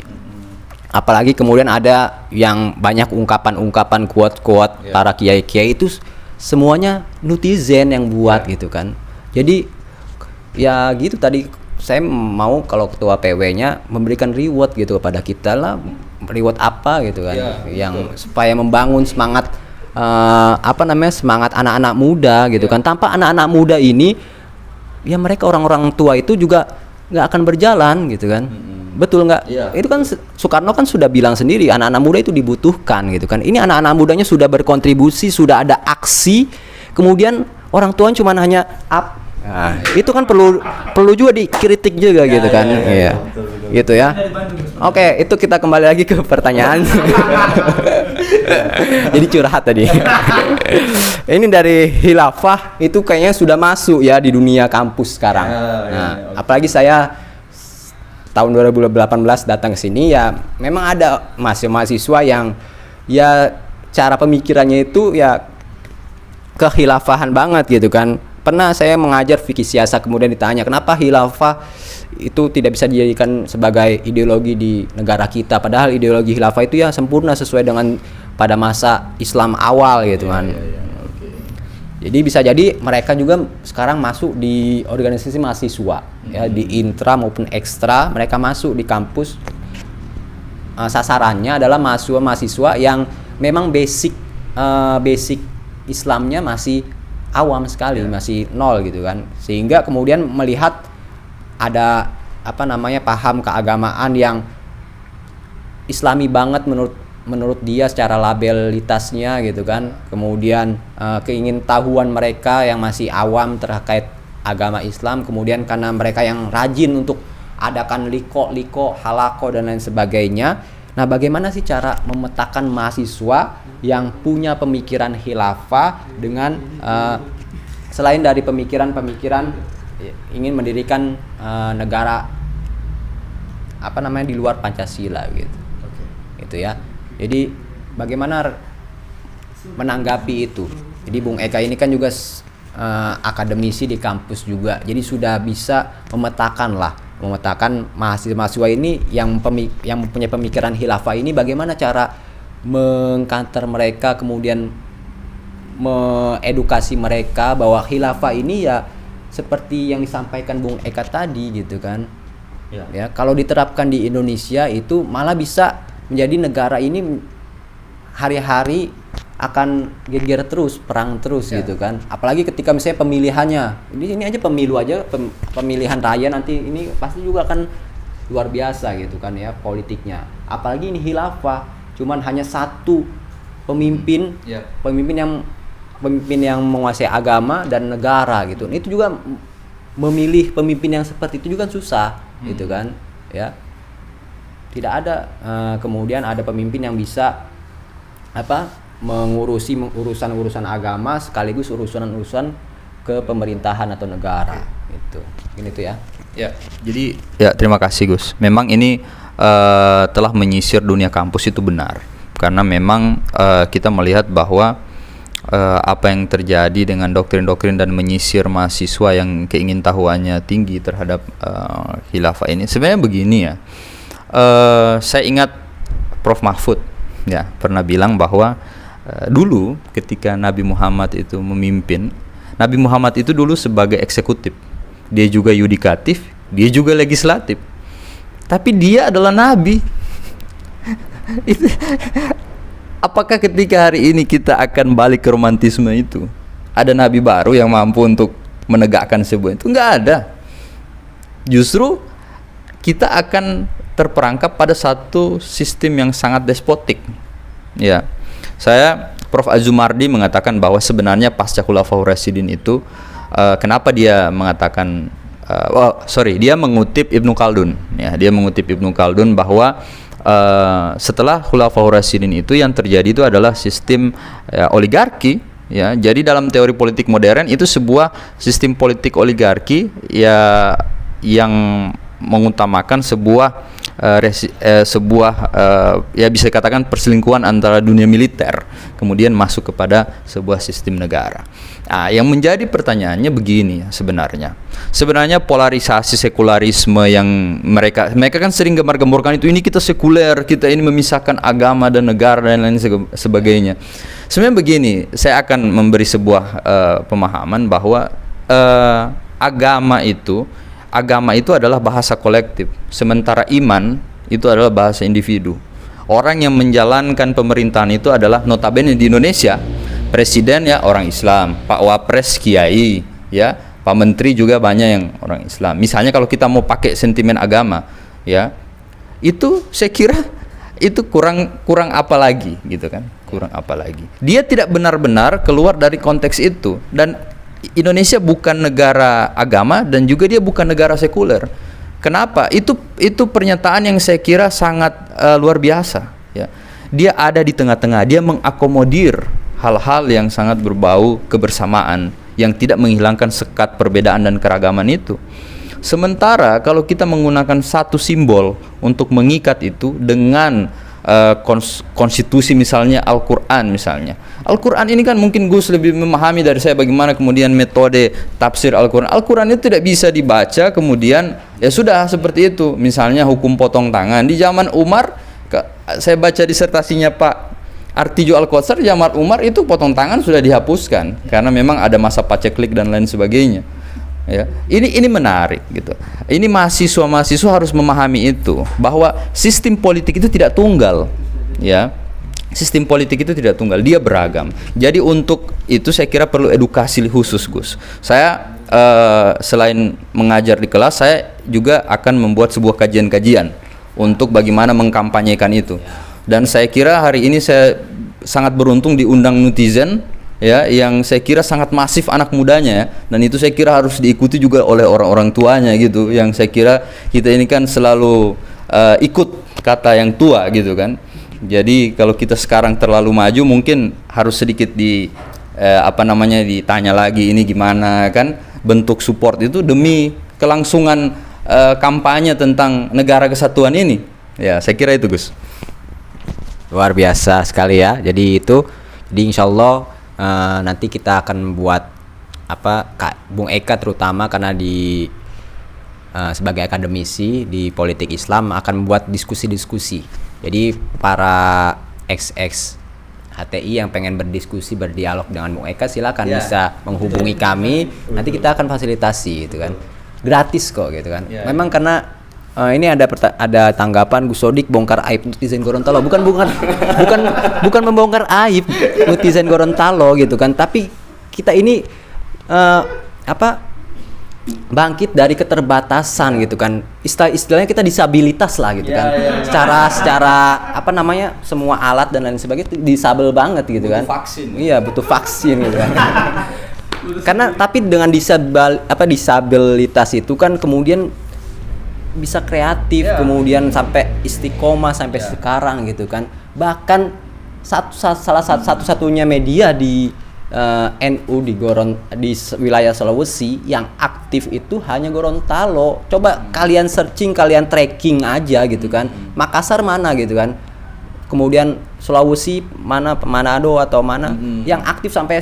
Apalagi kemudian ada yang banyak ungkapan-ungkapan, quote-quote para kiai-kiai, itu semuanya netizen yang buat gitu kan. Jadi ya gitu, tadi saya mau kalau ketua PW-nya memberikan reward gitu kepada kita lah. Reward apa gitu kan, yang supaya membangun semangat semangat anak-anak muda gitu kan. Tanpa anak-anak muda ini ya mereka orang-orang tua itu juga nggak akan berjalan gitu kan. Betul nggak? Itu kan Soekarno kan sudah bilang sendiri, anak-anak muda itu dibutuhkan gitu kan. Ini anak-anak mudanya sudah berkontribusi, sudah ada aksi, kemudian orang tua cuma hanya itu kan perlu juga dikritik juga gitu kan. Gitu ya. Oke, itu kita kembali lagi ke pertanyaan. Jadi curhat tadi. Ini dari Khilafah itu kayaknya sudah masuk ya di dunia kampus sekarang. Apalagi saya tahun 2018 datang ke sini, ya memang ada mahasiswa yang ya cara pemikirannya itu ya kekhilafahan banget gitu kan. pernah saya mengajar fikih siasa, kemudian ditanya kenapa khilafah itu tidak bisa dijadikan sebagai ideologi di negara kita, padahal ideologi khilafah itu ya sempurna sesuai dengan pada masa Islam awal gitu kan. Jadi bisa jadi mereka juga sekarang masuk di organisasi mahasiswa, ya di intra maupun ekstra mereka masuk di kampus. Sasarannya adalah mahasiswa yang memang basic Islamnya masih awam sekali, masih nol gitu kan, sehingga kemudian melihat ada paham keagamaan yang Islami banget menurut dia secara labelitasnya gitu kan. Kemudian keingintahuan mereka yang masih awam terkait agama Islam, kemudian karena mereka yang rajin untuk adakan liko, halako dan lain sebagainya. Nah, bagaimana sih cara memetakan mahasiswa yang punya pemikiran khilafah dengan selain dari pemikiran ingin mendirikan negara di luar Pancasila gitu. Itu ya. Jadi bagaimana menanggapi itu? Jadi Bung Eka ini kan juga akademisi di kampus juga. Jadi sudah bisa memetakan mahasiswa ini yang mempunyai pemikiran khilafah ini, bagaimana cara mengkanter mereka, kemudian mengedukasi mereka bahwa khilafah ini ya seperti yang disampaikan Bung Eka tadi gitu kan. Ya, kalau diterapkan di Indonesia itu malah bisa menjadi negara ini hari-hari akan geger terus, perang terus gitu kan. Apalagi ketika misalnya pemilihannya, ini aja pemilu aja, pemilihan raya nanti ini pasti juga akan luar biasa gitu kan ya politiknya. Apalagi ini khilafah, cuman hanya satu pemimpin, pemimpin yang menguasai agama dan negara gitu. Itu juga memilih pemimpin yang seperti itu juga susah gitu kan ya. Tidak ada kemudian ada pemimpin yang bisa mengurusi urusan agama sekaligus urusan ke pemerintahan atau negara itu. Ini tuh ya. Ya, jadi terima kasih Gus. Memang ini telah menyisir dunia kampus itu benar. Karena memang kita melihat bahwa apa yang terjadi dengan doktrin-doktrin dan menyisir mahasiswa yang keingintahuannya tinggi terhadap khilafah ini sebenarnya begini ya. Saya ingat Prof. Mahfud ya pernah bilang bahwa dulu ketika Nabi Muhammad itu memimpin, Nabi Muhammad itu dulu sebagai eksekutif, dia juga yudikatif, dia juga legislatif, tapi dia adalah Nabi. Apakah ketika hari ini kita akan balik ke romantisme itu? Ada Nabi baru yang mampu untuk menegakkan sebuah itu? Enggak ada. Justru kita akan terperangkap pada satu sistem yang sangat despotik. Ya, Prof. Azumardi mengatakan bahwa sebenarnya pasca Khulafaur Rasyidin itu kenapa dia mengatakan dia mengutip Ibnu Khaldun. Ya, dia mengutip Ibnu Khaldun bahwa setelah Khulafaur Rasyidin itu yang terjadi itu adalah sistem oligarki. Ya, jadi dalam teori politik modern itu sebuah sistem politik oligarki ya yang mengutamakan sebuah ya bisa dikatakan perselingkuhan antara dunia militer kemudian masuk kepada sebuah sistem negara. Nah, yang menjadi pertanyaannya begini sebenarnya polarisasi sekularisme yang mereka kan sering gembar-gemborkan itu, ini kita sekuler, kita ini memisahkan agama dan negara dan lain sebagainya. Sebenarnya begini, saya akan memberi sebuah pemahaman bahwa agama itu adalah bahasa kolektif, sementara iman itu adalah bahasa individu. Orang yang menjalankan pemerintahan itu adalah notabene di Indonesia presiden ya orang Islam, Pak Wapres kiai, ya Pak Menteri juga banyak yang orang Islam. Misalnya kalau kita mau pakai sentimen agama, ya itu saya kira itu kurang apa lagi gitu kan, kurang apa lagi. Dia tidak benar-benar keluar dari konteks itu, dan Indonesia bukan negara agama dan juga dia bukan negara sekuler. Kenapa? Itu pernyataan yang saya kira sangat luar biasa. Ya. Dia ada di tengah-tengah. Dia mengakomodir hal-hal yang sangat berbau kebersamaan yang tidak menghilangkan sekat perbedaan dan keragaman itu. Sementara kalau kita menggunakan satu simbol untuk mengikat itu dengan konstitusi misalnya Al-Quran misalnya. Al-Quran ini kan mungkin Gus lebih memahami dari saya bagaimana kemudian metode tafsir Al-Quran. Al-Quran itu tidak bisa dibaca kemudian ya sudah seperti itu. Misalnya hukum potong tangan di zaman Umar, saya baca disertasinya Pak Artijo Al-Kautsar, zaman Umar itu potong tangan sudah dihapuskan karena memang ada masa paceklik dan lain sebagainya. Ya, ini menarik gitu. Ini mahasiswa harus memahami itu bahwa sistem politik itu tidak tunggal, ya. Sistem politik itu tidak tunggal, dia beragam. Jadi untuk itu saya kira perlu edukasi khusus, Gus. Saya selain mengajar di kelas, saya juga akan membuat sebuah kajian-kajian untuk bagaimana mengkampanyekan itu. Dan saya kira hari ini saya sangat beruntung diundang Netizen, ya, yang saya kira sangat masif anak mudanya, ya. Dan itu saya kira harus diikuti juga oleh orang-orang tuanya gitu. Yang saya kira kita ini kan selalu ikut kata yang tua gitu kan. Jadi kalau kita sekarang terlalu maju mungkin harus sedikit ditanya lagi ini gimana kan bentuk support itu demi kelangsungan kampanye tentang negara kesatuan ini. Ya, saya kira itu, Gus. Luar biasa sekali ya. Jadi insya Allah nanti kita akan buat Bung Eka terutama karena sebagai akademisi di politik Islam akan membuat diskusi-diskusi. Jadi para ex HTI yang pengen berdiskusi berdialog dengan Bung Eka silakan bisa menghubungi kami. Nanti kita akan fasilitasi gitu kan. Gratis kok gitu kan. Memang karena ini ada tanggapan Gus Sodik bongkar aib netizen Gorontalo. Bukan membongkar aib netizen Gorontalo gitu kan, tapi kita ini bangkit dari keterbatasan gitu kan. Istilahnya kita disabilitas lah gitu kan. Secara semua alat dan lain sebagainya disabel banget gitu kan. Butuh vaksin. Iya, butuh vaksin gitu kan. Karena tapi dengan disabilitas itu kan kemudian bisa kreatif, kemudian sampai istiqomah sampai sekarang gitu kan. Bahkan salah satu-satunya media di NU di wilayah Sulawesi yang aktif itu hanya Gorontalo. Coba kalian searching, kalian tracking aja gitu kan. Makassar mana gitu kan. Kemudian Sulawesi mana, Manado atau mana yang aktif sampai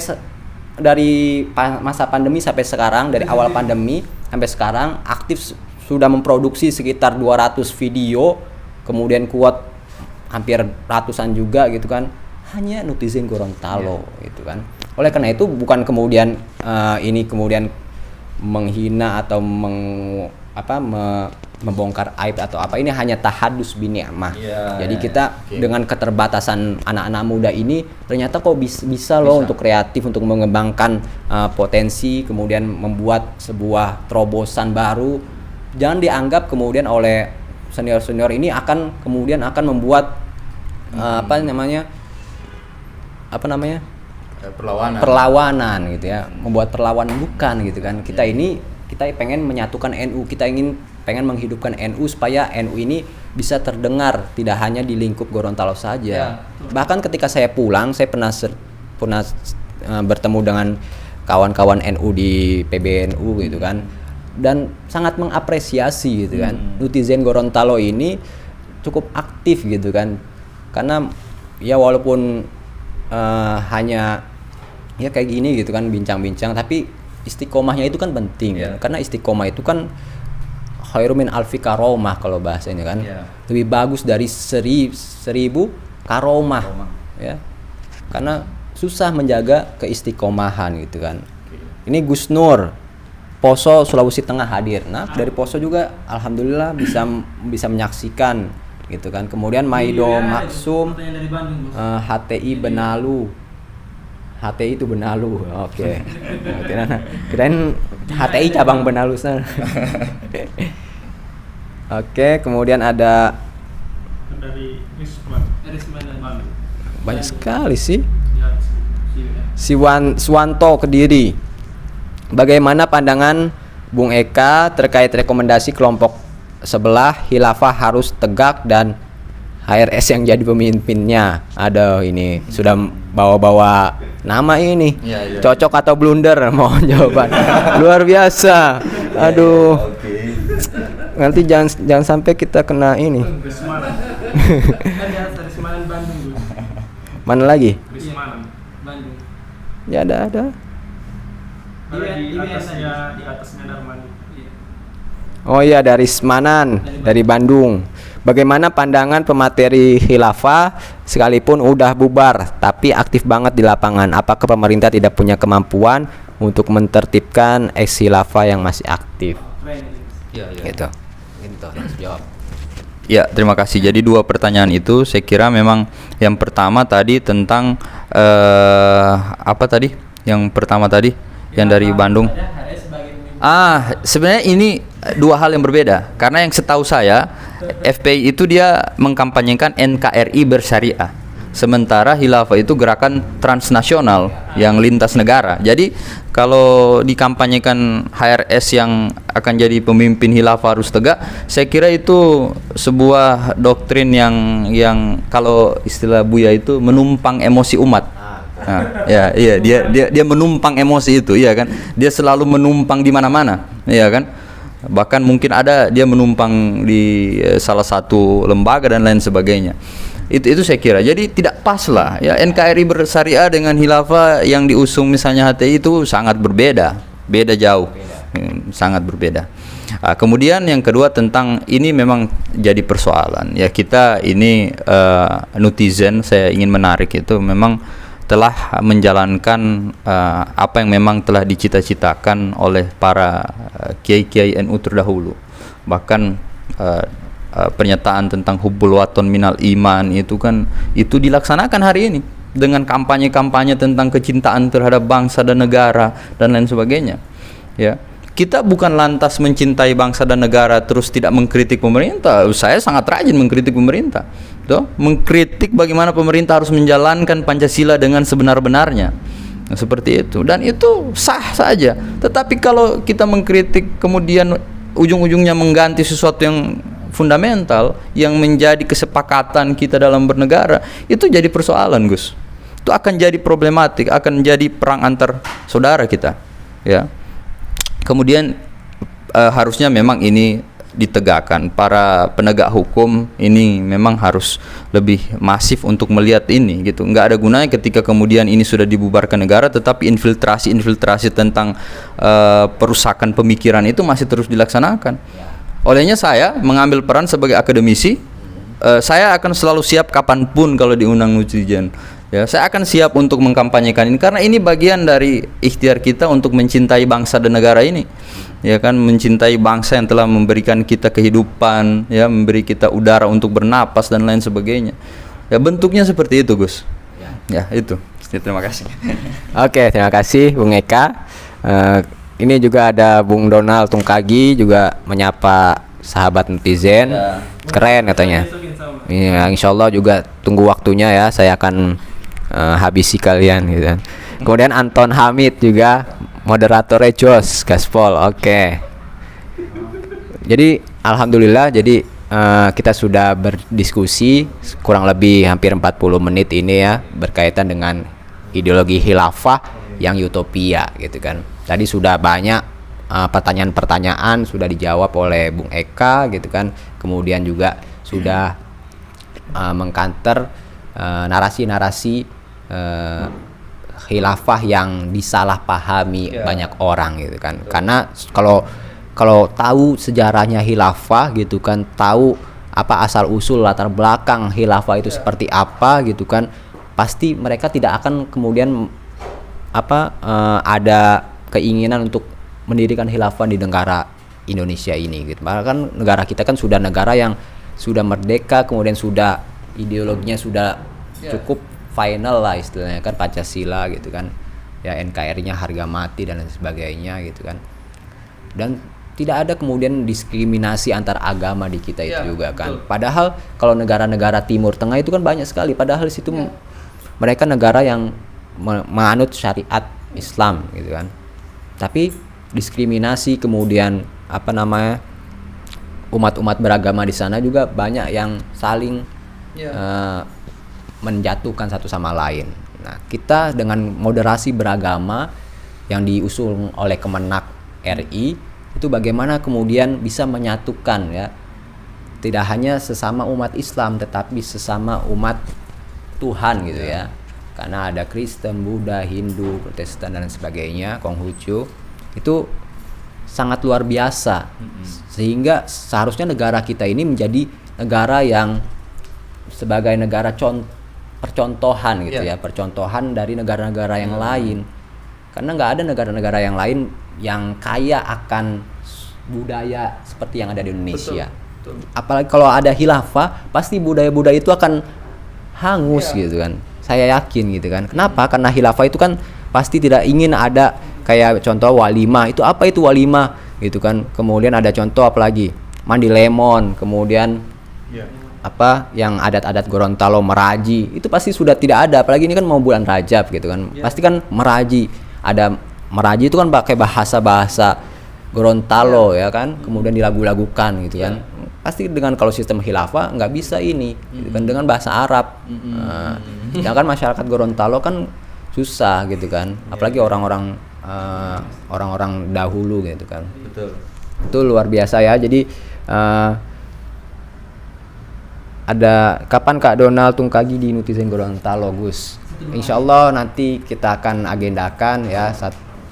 dari masa pandemi sampai sekarang, dari awal pandemi sampai sekarang aktif sudah memproduksi sekitar 200 video, kemudian kuat hampir ratusan juga gitu kan. Hanya netizen Gorontalo gitu kan. Oleh karena itu bukan kemudian ini kemudian menghina atau membongkar aib atau apa, ini hanya tahadus bini'mah. Jadi kita dengan keterbatasan anak-anak muda ini ternyata kok bisa loh untuk kreatif, untuk mengembangkan potensi, kemudian membuat sebuah terobosan baru. Jangan dianggap kemudian oleh senior-senior ini akan membuat perlawanan gitu ya, membuat perlawanan, bukan gitu kan. Kita pengen menyatukan NU, pengen menghidupkan NU supaya NU ini bisa terdengar tidak hanya di lingkup Gorontalo saja. Bahkan ketika saya pulang, saya pernah bertemu dengan kawan-kawan NU di PBNU gitu kan, dan sangat mengapresiasi gitu kan. Netizen Gorontalo ini cukup aktif gitu kan, karena ya walaupun hanya ya kayak gini gitu kan, bincang-bincang, tapi istiqomahnya itu kan penting kan? Karena istiqomah itu kan khairu min alfi karomah kalau bahasanya kan, lebih bagus dari 1000 karomah ya, karena susah menjaga keistiqomahan gitu kan. Ini Gus Nur Poso Sulawesi Tengah hadir. Nah, dari Poso juga alhamdulillah bisa menyaksikan gitu kan. Kemudian Maido Maksum HTI Benalu. HTI itu Benalu. Oke. Kirain HTI cabang Benalu sana. Oke, kemudian ada dari banyak sekali sih. Suwanto Kediri. Bagaimana pandangan Bung Eka terkait rekomendasi kelompok sebelah khilafah harus tegak dan HRS yang jadi pemimpinnya? Ada ini sudah bawa-bawa nama ini. Cocok atau blunder? Mohon jawaban. Luar biasa. Aduh. Nanti jangan sampai kita kena ini. Mana lagi? Rismanan. Bandung. Ya ada. Ada Di di atasnya Darmani. Iya. Oh iya, dari Rismanan, dari Bandung. Bagaimana pandangan pemateri khilafah sekalipun udah bubar tapi aktif banget di lapangan? Apakah pemerintah tidak punya kemampuan untuk mentertibkan ex-khilafah yang masih aktif? Keren. Ya, ya. Gitu. Gitu, jawab. Ya, terima kasih. Jadi dua pertanyaan itu saya kira memang yang pertama tadi tentang apa tadi? Yang pertama tadi yang dari Bandung. Sebenarnya ini dua hal yang berbeda. Karena yang setahu saya FPI itu dia mengkampanyekan NKRI bersyariah. Sementara khilafah itu gerakan transnasional yang lintas negara. Jadi kalau dikampanyekan HRS yang akan jadi pemimpin khilafah harus tegak, saya kira itu sebuah doktrin yang kalau istilah Buya itu menumpang emosi umat. Nah, iya dia menumpang emosi itu, iya kan? Dia selalu menumpang di mana-mana, iya kan? Bahkan mungkin ada dia menumpang di salah satu lembaga dan lain sebagainya. Itu saya kira. Jadi tidak pas lah ya, NKRI bersyariah dengan khilafah yang diusung misalnya HTI itu sangat berbeda, beda jauh. Sangat berbeda. Kemudian yang kedua tentang ini memang jadi persoalan ya, kita ini netizen, saya ingin menarik itu memang telah menjalankan apa yang memang telah dicita-citakan oleh para kiai-kiai NU terdahulu. Bahkan pernyataan tentang hubbul waton minal iman itu kan itu dilaksanakan hari ini dengan kampanye-kampanye tentang kecintaan terhadap bangsa dan negara dan lain sebagainya. Ya, kita bukan lantas mencintai bangsa dan negara terus tidak mengkritik pemerintah. Saya sangat rajin mengkritik pemerintah. Tuh, mengkritik bagaimana pemerintah harus menjalankan Pancasila dengan sebenar-benarnya. Nah, seperti itu, dan itu sah saja. Tetapi kalau kita mengkritik kemudian ujung-ujungnya mengganti sesuatu yang fundamental yang menjadi kesepakatan kita dalam bernegara, itu jadi persoalan, Gus. Itu akan jadi problematik, akan jadi perang antar saudara kita, ya. Kemudian harusnya memang ini ditegakkan, para penegak hukum ini memang harus lebih masif untuk melihat ini gitu. Nggak ada gunanya ketika kemudian ini sudah dibubarkan negara tetapi infiltrasi tentang perusakan pemikiran itu masih terus dilaksanakan. Olehnya saya mengambil peran sebagai akademisi, saya akan selalu siap kapanpun kalau diundang netizen. Ya, saya akan siap untuk mengkampanyekan ini karena ini bagian dari ikhtiar kita untuk mencintai bangsa dan negara ini. Ya kan, mencintai bangsa yang telah memberikan kita kehidupan, ya, memberi kita udara untuk bernapas dan lain sebagainya. Ya, bentuknya seperti itu, Gus. Ya, itu. Terima kasih. Oke, terima kasih Bung Eka. Ini juga ada Bung Donald Tungkagi juga menyapa sahabat netizen. Ya. Keren katanya. Iya, insya Allah juga tunggu waktunya ya, saya akan habisi kalian gitu kan. Kemudian Anton Hamid juga moderatornya Jos Gaspol. Oke. Jadi alhamdulillah, jadi kita sudah berdiskusi kurang lebih hampir 40 menit ini ya, berkaitan dengan ideologi khilafah yang utopia gitu kan. Tadi sudah banyak pertanyaan-pertanyaan sudah dijawab oleh Bung Eka gitu kan. Kemudian juga sudah mengkanter narasi-narasi khilafah yang disalahpahami banyak orang gitu kan. Karena kalau tahu sejarahnya khilafah gitu kan, tahu apa asal usul latar belakang khilafah itu seperti apa gitu kan, pasti mereka tidak akan kemudian ada keinginan untuk mendirikan khilafah di negara Indonesia ini gitu. Bahkan kan negara kita kan sudah negara yang sudah merdeka, kemudian sudah ideologinya sudah cukup final lah istilahnya kan, Pancasila gitu kan ya, NKRI-nya harga mati dan lain sebagainya gitu kan. Dan tidak ada kemudian diskriminasi antar agama di kita itu juga kan. Betul. Padahal kalau negara-negara Timur Tengah itu kan banyak sekali, padahal di situ mereka negara yang menganut syariat Islam gitu kan. Tapi diskriminasi, kemudian umat-umat beragama di sana juga banyak yang saling menjatuhkan satu sama lain. Nah, kita dengan moderasi beragama yang diusul oleh Kemenak RI itu bagaimana kemudian bisa menyatukan ya, tidak hanya sesama umat Islam tetapi sesama umat Tuhan gitu ya. karena ada Kristen, Buddha, Hindu, Protestan dan sebagainya, Konghucu itu sangat luar biasa, sehingga seharusnya negara kita ini menjadi negara yang sebagai negara percontohan gitu ya, percontohan dari negara-negara yang lain, karena nggak ada negara-negara yang lain yang kaya akan budaya seperti yang ada di Indonesia. Betul. Apalagi kalau ada khilafah, pasti budaya-budaya itu akan hangus gitu kan. Saya yakin gitu kan. Kenapa? Karena khilafah itu kan pasti tidak ingin ada kayak contoh walimah. Itu apa itu walimah gitu kan. Kemudian ada contoh apalagi? Mandi lemon, kemudian apa yang adat-adat Gorontalo meraji. Itu pasti sudah tidak ada, apalagi ini kan mau bulan Rajab gitu kan. Pasti kan meraji. Ada meraji itu kan pakai bahasa-bahasa Gorontalo ya kan. Kemudian dilagu-lagukan gitu kan. Pasti dengan kalau sistem khilafah nggak bisa ini gitu kan, dengan bahasa Arab. Sedangkan masyarakat Gorontalo kan susah gitu kan, apalagi orang-orang dahulu gitu kan. Betul. Itu luar biasa ya. Jadi ada kapan Kak Donald Tungkagi di Nutizen Gorontalo, Gus? Insya Allah nanti kita akan agendakan ya,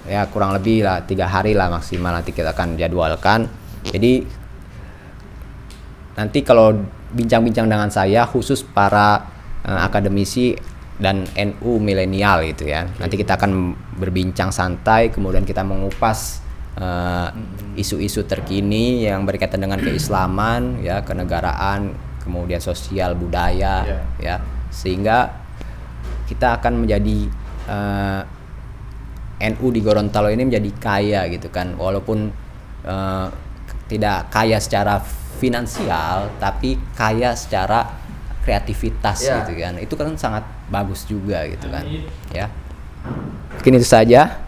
ya kurang lebih lah 3 hari lah maksimal, nanti kita akan jadwalkan. Jadi nanti kalau bincang-bincang dengan saya khusus para akademisi dan NU milenial gitu ya. Nanti kita akan berbincang santai, kemudian kita mengupas isu-isu terkini yang berkaitan dengan keislaman ya, kenegaraan, kemudian sosial, budaya ya. Sehingga kita akan menjadi NU di Gorontalo ini menjadi kaya gitu kan. Walaupun tidak kaya secara finansial, tapi kaya secara kreativitas gitu kan. Itu kan sangat bagus juga gitu kan. Ya. Mungkin itu saja.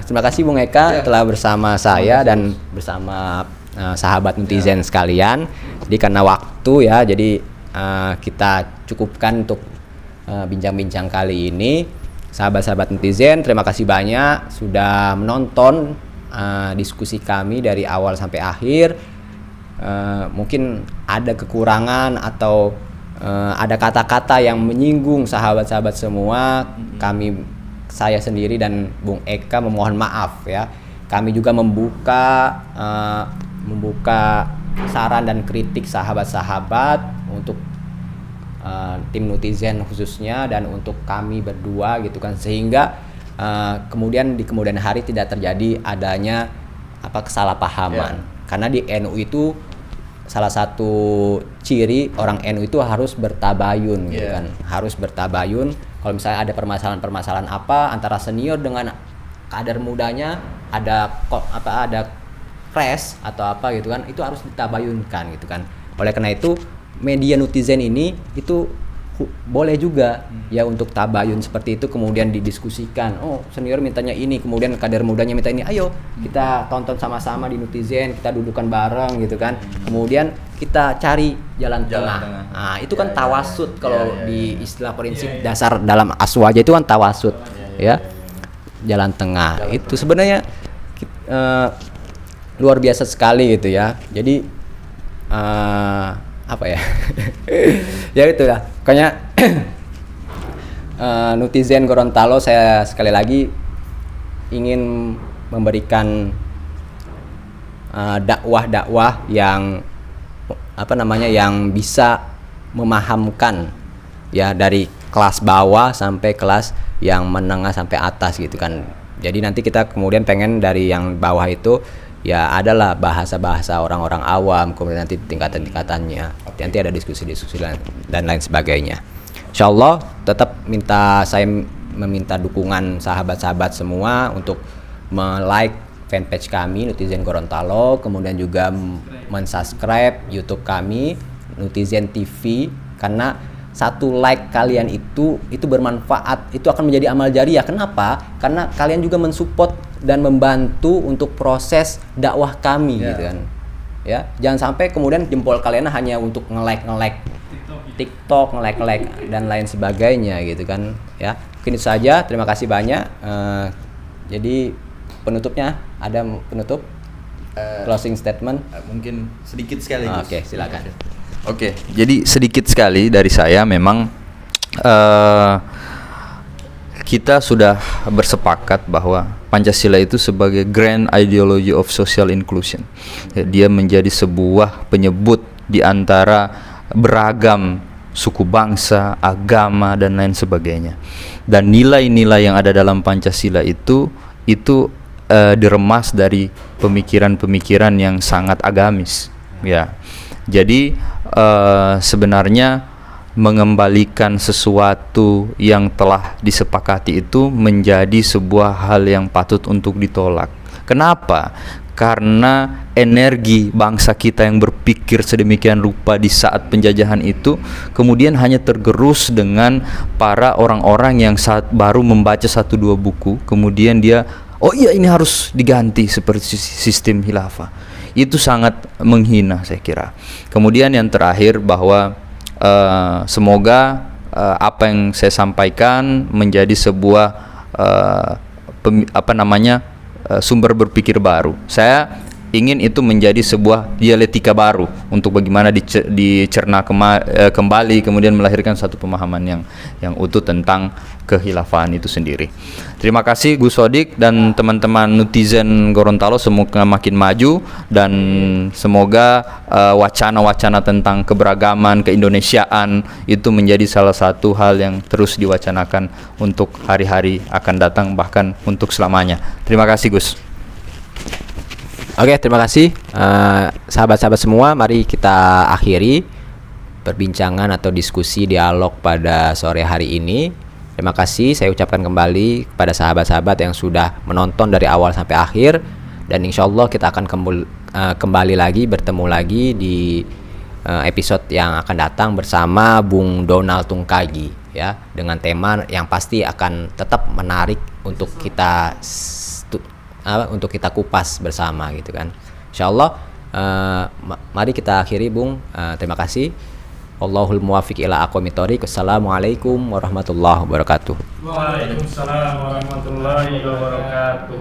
Terima kasih Bung Eka telah bersama saya dan bersama sahabat netizen sekalian. Jadi karena waktu ya, jadi kita cukupkan untuk bincang-bincang kali ini. Sahabat-sahabat netizen, terima kasih banyak sudah menonton diskusi kami dari awal sampai akhir. Mungkin ada kekurangan atau ada kata-kata yang menyinggung sahabat-sahabat semua, saya sendiri dan Bung Eka memohon maaf ya. Kami juga membuka saran dan kritik sahabat-sahabat untuk tim netizen khususnya dan untuk kami berdua gitu kan, sehingga kemudian di kemudian hari tidak terjadi adanya kesalahpahaman. Karena di NU itu salah satu ciri orang NU itu harus bertabayun gitu kan, harus bertabayun. Kalau misalnya ada permasalahan apa antara senior dengan kader mudanya, ada crash atau apa gitu kan, itu harus ditabayunkan gitu kan. Oleh karena itu media netizen ini itu boleh juga ya untuk tabayun seperti itu, kemudian didiskusikan. Oh, senior mintanya ini, kemudian kader mudanya minta ini. Ayo kita tonton sama-sama di netizen, kita dudukan bareng gitu kan. Kemudian kita cari jalan tengah. Nah, itu kan tawasud kalau di istilah prinsip dasar dalam aswaja itu kan tawasud ya. Jalan tengah. Itu sebenarnya luar biasa sekali gitu ya. Jadi apa ya? Ya itu ya. Pokoknya netizen Gorontalo, saya sekali lagi ingin memberikan dakwah-dakwah yang yang bisa memahamkan ya, dari kelas bawah sampai kelas yang menengah sampai atas gitu kan. Jadi nanti kita kemudian pengen dari yang bawah itu ya adalah bahasa-bahasa orang-orang awam, kemudian nanti tingkatan-tingkatannya. Nanti ada diskusi-diskusi dan lain sebagainya. Insyaallah tetap saya meminta dukungan sahabat-sahabat semua untuk like fanpage kami Netizen Gorontalo, kemudian juga mensubscribe YouTube kami Netizen TV, karena satu like kalian itu bermanfaat, itu akan menjadi amal jariah. Kenapa? Karena kalian juga mensupport dan membantu untuk proses dakwah kami gitu kan. Ya, jangan sampai kemudian jempol kalian hanya untuk nge-like TikTok, nge-like dan lain sebagainya gitu kan. Ya, mungkin itu saja. Terima kasih banyak. Jadi penutupnya ada penutup closing statement. Mungkin sedikit sekali. Oke, silakan. Oke, jadi sedikit sekali dari saya memang kita sudah bersepakat bahwa Pancasila itu sebagai grand ideology of social inclusion. Dia menjadi sebuah penyebut di antara beragam suku bangsa, agama dan lain sebagainya. Dan nilai-nilai yang ada dalam Pancasila itu diremas dari pemikiran-pemikiran yang sangat agamis, ya. Jadi sebenarnya mengembalikan sesuatu yang telah disepakati itu menjadi sebuah hal yang patut untuk ditolak. Kenapa? Karena energi bangsa kita yang berpikir sedemikian rupa di saat penjajahan itu kemudian hanya tergerus dengan para orang-orang yang saat baru membaca 1-2 buku, kemudian dia, oh iya ini harus diganti seperti sistem khilafah. Itu sangat menghina saya kira. Kemudian yang terakhir bahwa semoga apa yang saya sampaikan menjadi sebuah sumber berpikir baru. Saya ingin itu menjadi sebuah dialektika baru untuk bagaimana dicerna kembali, kemudian melahirkan satu pemahaman yang utuh tentang kehilafan itu sendiri. Terima kasih Gus Sodik dan teman-teman netizen Gorontalo, semoga makin maju dan semoga wacana-wacana tentang keberagaman, keindonesiaan itu menjadi salah satu hal yang terus diwacanakan untuk hari-hari akan datang, bahkan untuk selamanya. Terima kasih Gus. Oke, terima kasih sahabat-sahabat semua. Mari kita akhiri perbincangan atau diskusi dialog pada sore hari ini. Terima kasih saya ucapkan kembali kepada sahabat-sahabat yang sudah menonton dari awal sampai akhir, dan insya Allah kita akan kembali lagi, bertemu lagi di episode yang akan datang bersama Bung Donald Tungkagi, ya, dengan tema yang pasti akan tetap menarik untuk kita kupas bersama gitu kan. Insyaallah mari kita akhiri Bung. Terima kasih. Wallahul muwaffiq ila aqwamit thoriq. Wassalamualaikum warahmatullahi wabarakatuh. Waalaikumsalam warahmatullahi wabarakatuh.